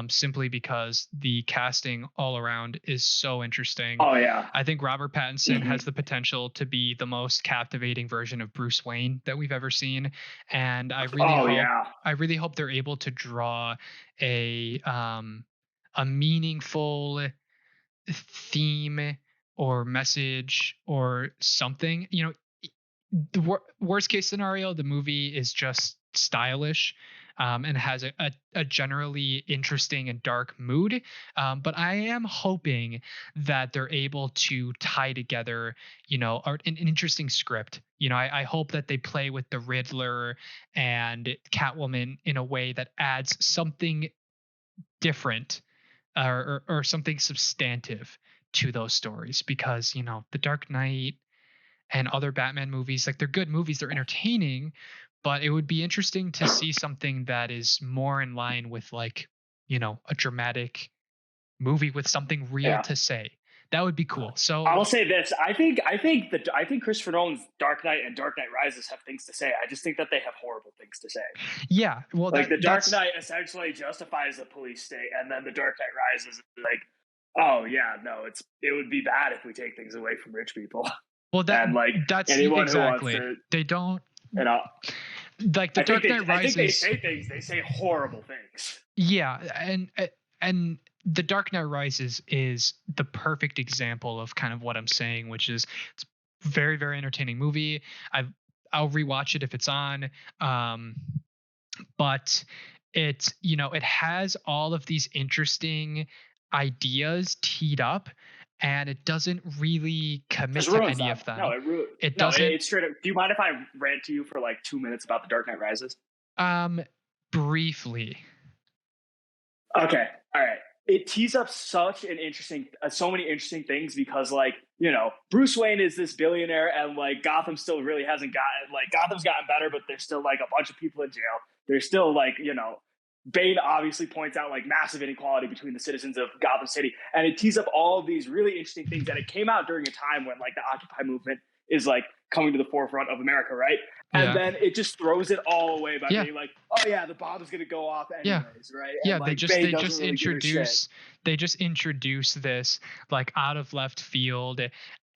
simply because the casting all around is so interesting. Oh yeah. I think Robert Pattinson has the potential to be the most captivating version of Bruce Wayne that we've ever seen, and I really hope they're able to draw a meaningful theme or message or something. The worst case scenario, the movie is just stylish, and has a generally interesting and dark mood. But I am hoping that they're able to tie together, an interesting script. I hope that they play with the Riddler and Catwoman in a way that adds something different, or something substantive to those stories, because the Dark Knight and other Batman movies, like, they're good movies, they're entertaining, but it would be interesting to see something that is more in line with, like, a dramatic movie with something real to say. That would be cool. So I'll say this: I think Christopher Nolan's Dark Knight and Dark Knight Rises have things to say. I just think that they have horrible things to say. Yeah, well, like the Dark Knight essentially justifies the police state, and then the Dark Knight Rises is like, oh yeah, no, it would be bad if we take things away from rich people. Well, that's anyone exactly. Who wants to, they don't. Like the Dark Knight Rises. I think they say things. They say horrible things. Yeah, and the Dark Knight Rises is the perfect example of kind of what I'm saying, which is it's a very, very entertaining movie. I'll rewatch it if it's on, but it has all of these interesting ideas teed up, and it doesn't really commit to any of them. No, it doesn't. It's straight up. Do you mind if I rant to you for like 2 minutes about the Dark Knight Rises? Briefly. Okay. All right. It tees up so many interesting things, because, like, Bruce Wayne is this billionaire, and like Gotham still really hasn't gotten, like, Gotham's gotten better, but there's still like a bunch of people in jail. There's still, like, Bane obviously points out like massive inequality between the citizens of Gotham City, and it tees up all of these really interesting things. And it came out during a time when like the Occupy movement is like coming to the forefront of America, right? And then it just throws it all away by being like, "Oh yeah, the bomb is going to go off anyways, right?" And, yeah, like, they just introduce this, like, out of left field,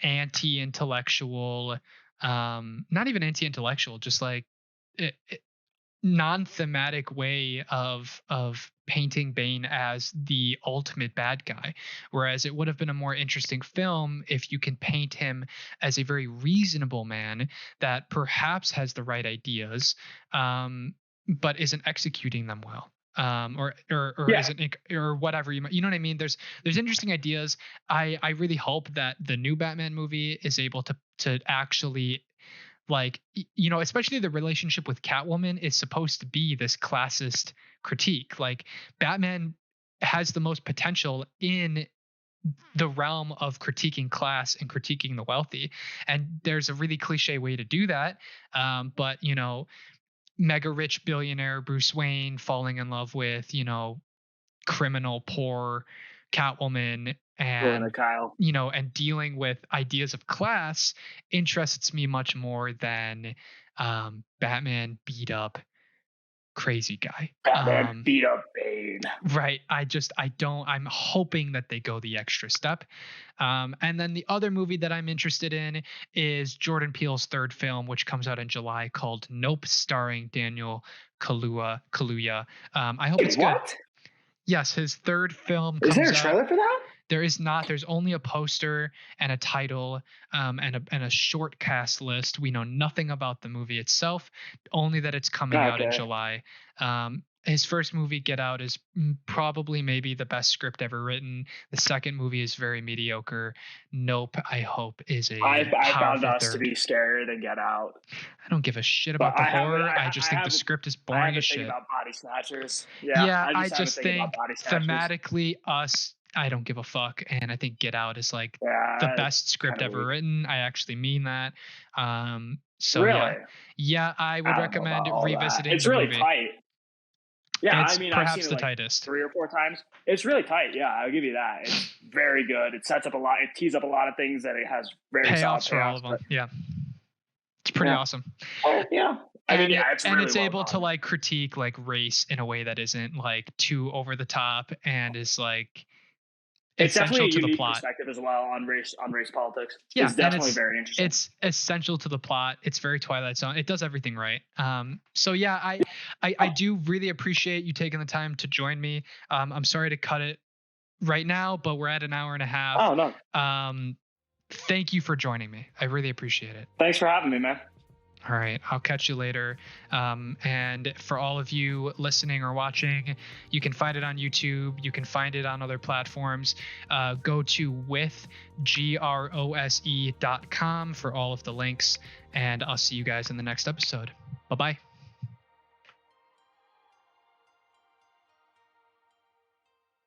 anti-intellectual, not even anti-intellectual, just like non-thematic way of painting Bane as the ultimate bad guy, whereas it would have been a more interesting film if you can paint him as a very reasonable man that perhaps has the right ideas, but isn't executing them well, or isn't, or whatever, you know what I mean. There's interesting ideas. I really hope that the new Batman movie is able to actually, like, especially the relationship with Catwoman is supposed to be this classist critique. Like, Batman has the most potential in the realm of critiquing class and critiquing the wealthy. And there's a really cliche way to do that. But, you know, mega rich billionaire Bruce Wayne falling in love with, you know, criminal poor Catwoman, Lorna and Kyle. you know, and dealing with ideas of class interests me much more than Batman beat up crazy guy. Batman beat up Bane. Right. I'm hoping that they go the extra step. And then the other movie that I'm interested in is Jordan Peele's third film, which comes out in July, called Nope, starring Daniel Kaluuya. I hope it's good. What? Yes, his third film Is comes there a trailer out. for that? There is not. There's only a poster and a title, and a short cast list. We know nothing about the movie itself, only that it's coming out in July. His first movie, Get Out, is probably maybe the best script ever written. The second movie is very mediocre. Nope, I hope, is a I found powerful us third. to be scarier than Get Out. I don't give a shit about the horror. I just think the script is boring as shit. About Body Snatchers. Yeah, I just think thematically, I don't give a fuck, and I think Get Out is like the best script ever written. I actually mean that. So really? Yeah, I would recommend revisiting. It's really movie. tight. Yeah, it's I mean, perhaps I've seen it the like tightest 3 or 4 times. It's really tight. Yeah, I'll give you that. It's very good. It sets up a lot. It tees up a lot of things that it has very payoffs for all of them. Yeah, it's pretty awesome. Yeah. I mean, it's really it's able to like critique like race in a way that isn't like too over the top, and is like it's definitely a to unique the plot perspective as well on race politics. Yeah, it's definitely very interesting. It's essential to the plot. It's very Twilight Zone. It does everything right. So yeah, I do really appreciate you taking the time to join me. I'm sorry to cut it right now, but we're at an hour and a half. Oh no. Thank you for joining me. I really appreciate it. Thanks for having me, man. All right, I'll catch you later. And for all of you listening or watching, you can find it on YouTube. You can find it on other platforms. Go to withgrose.com for all of the links. And I'll see you guys in the next episode. Bye-bye.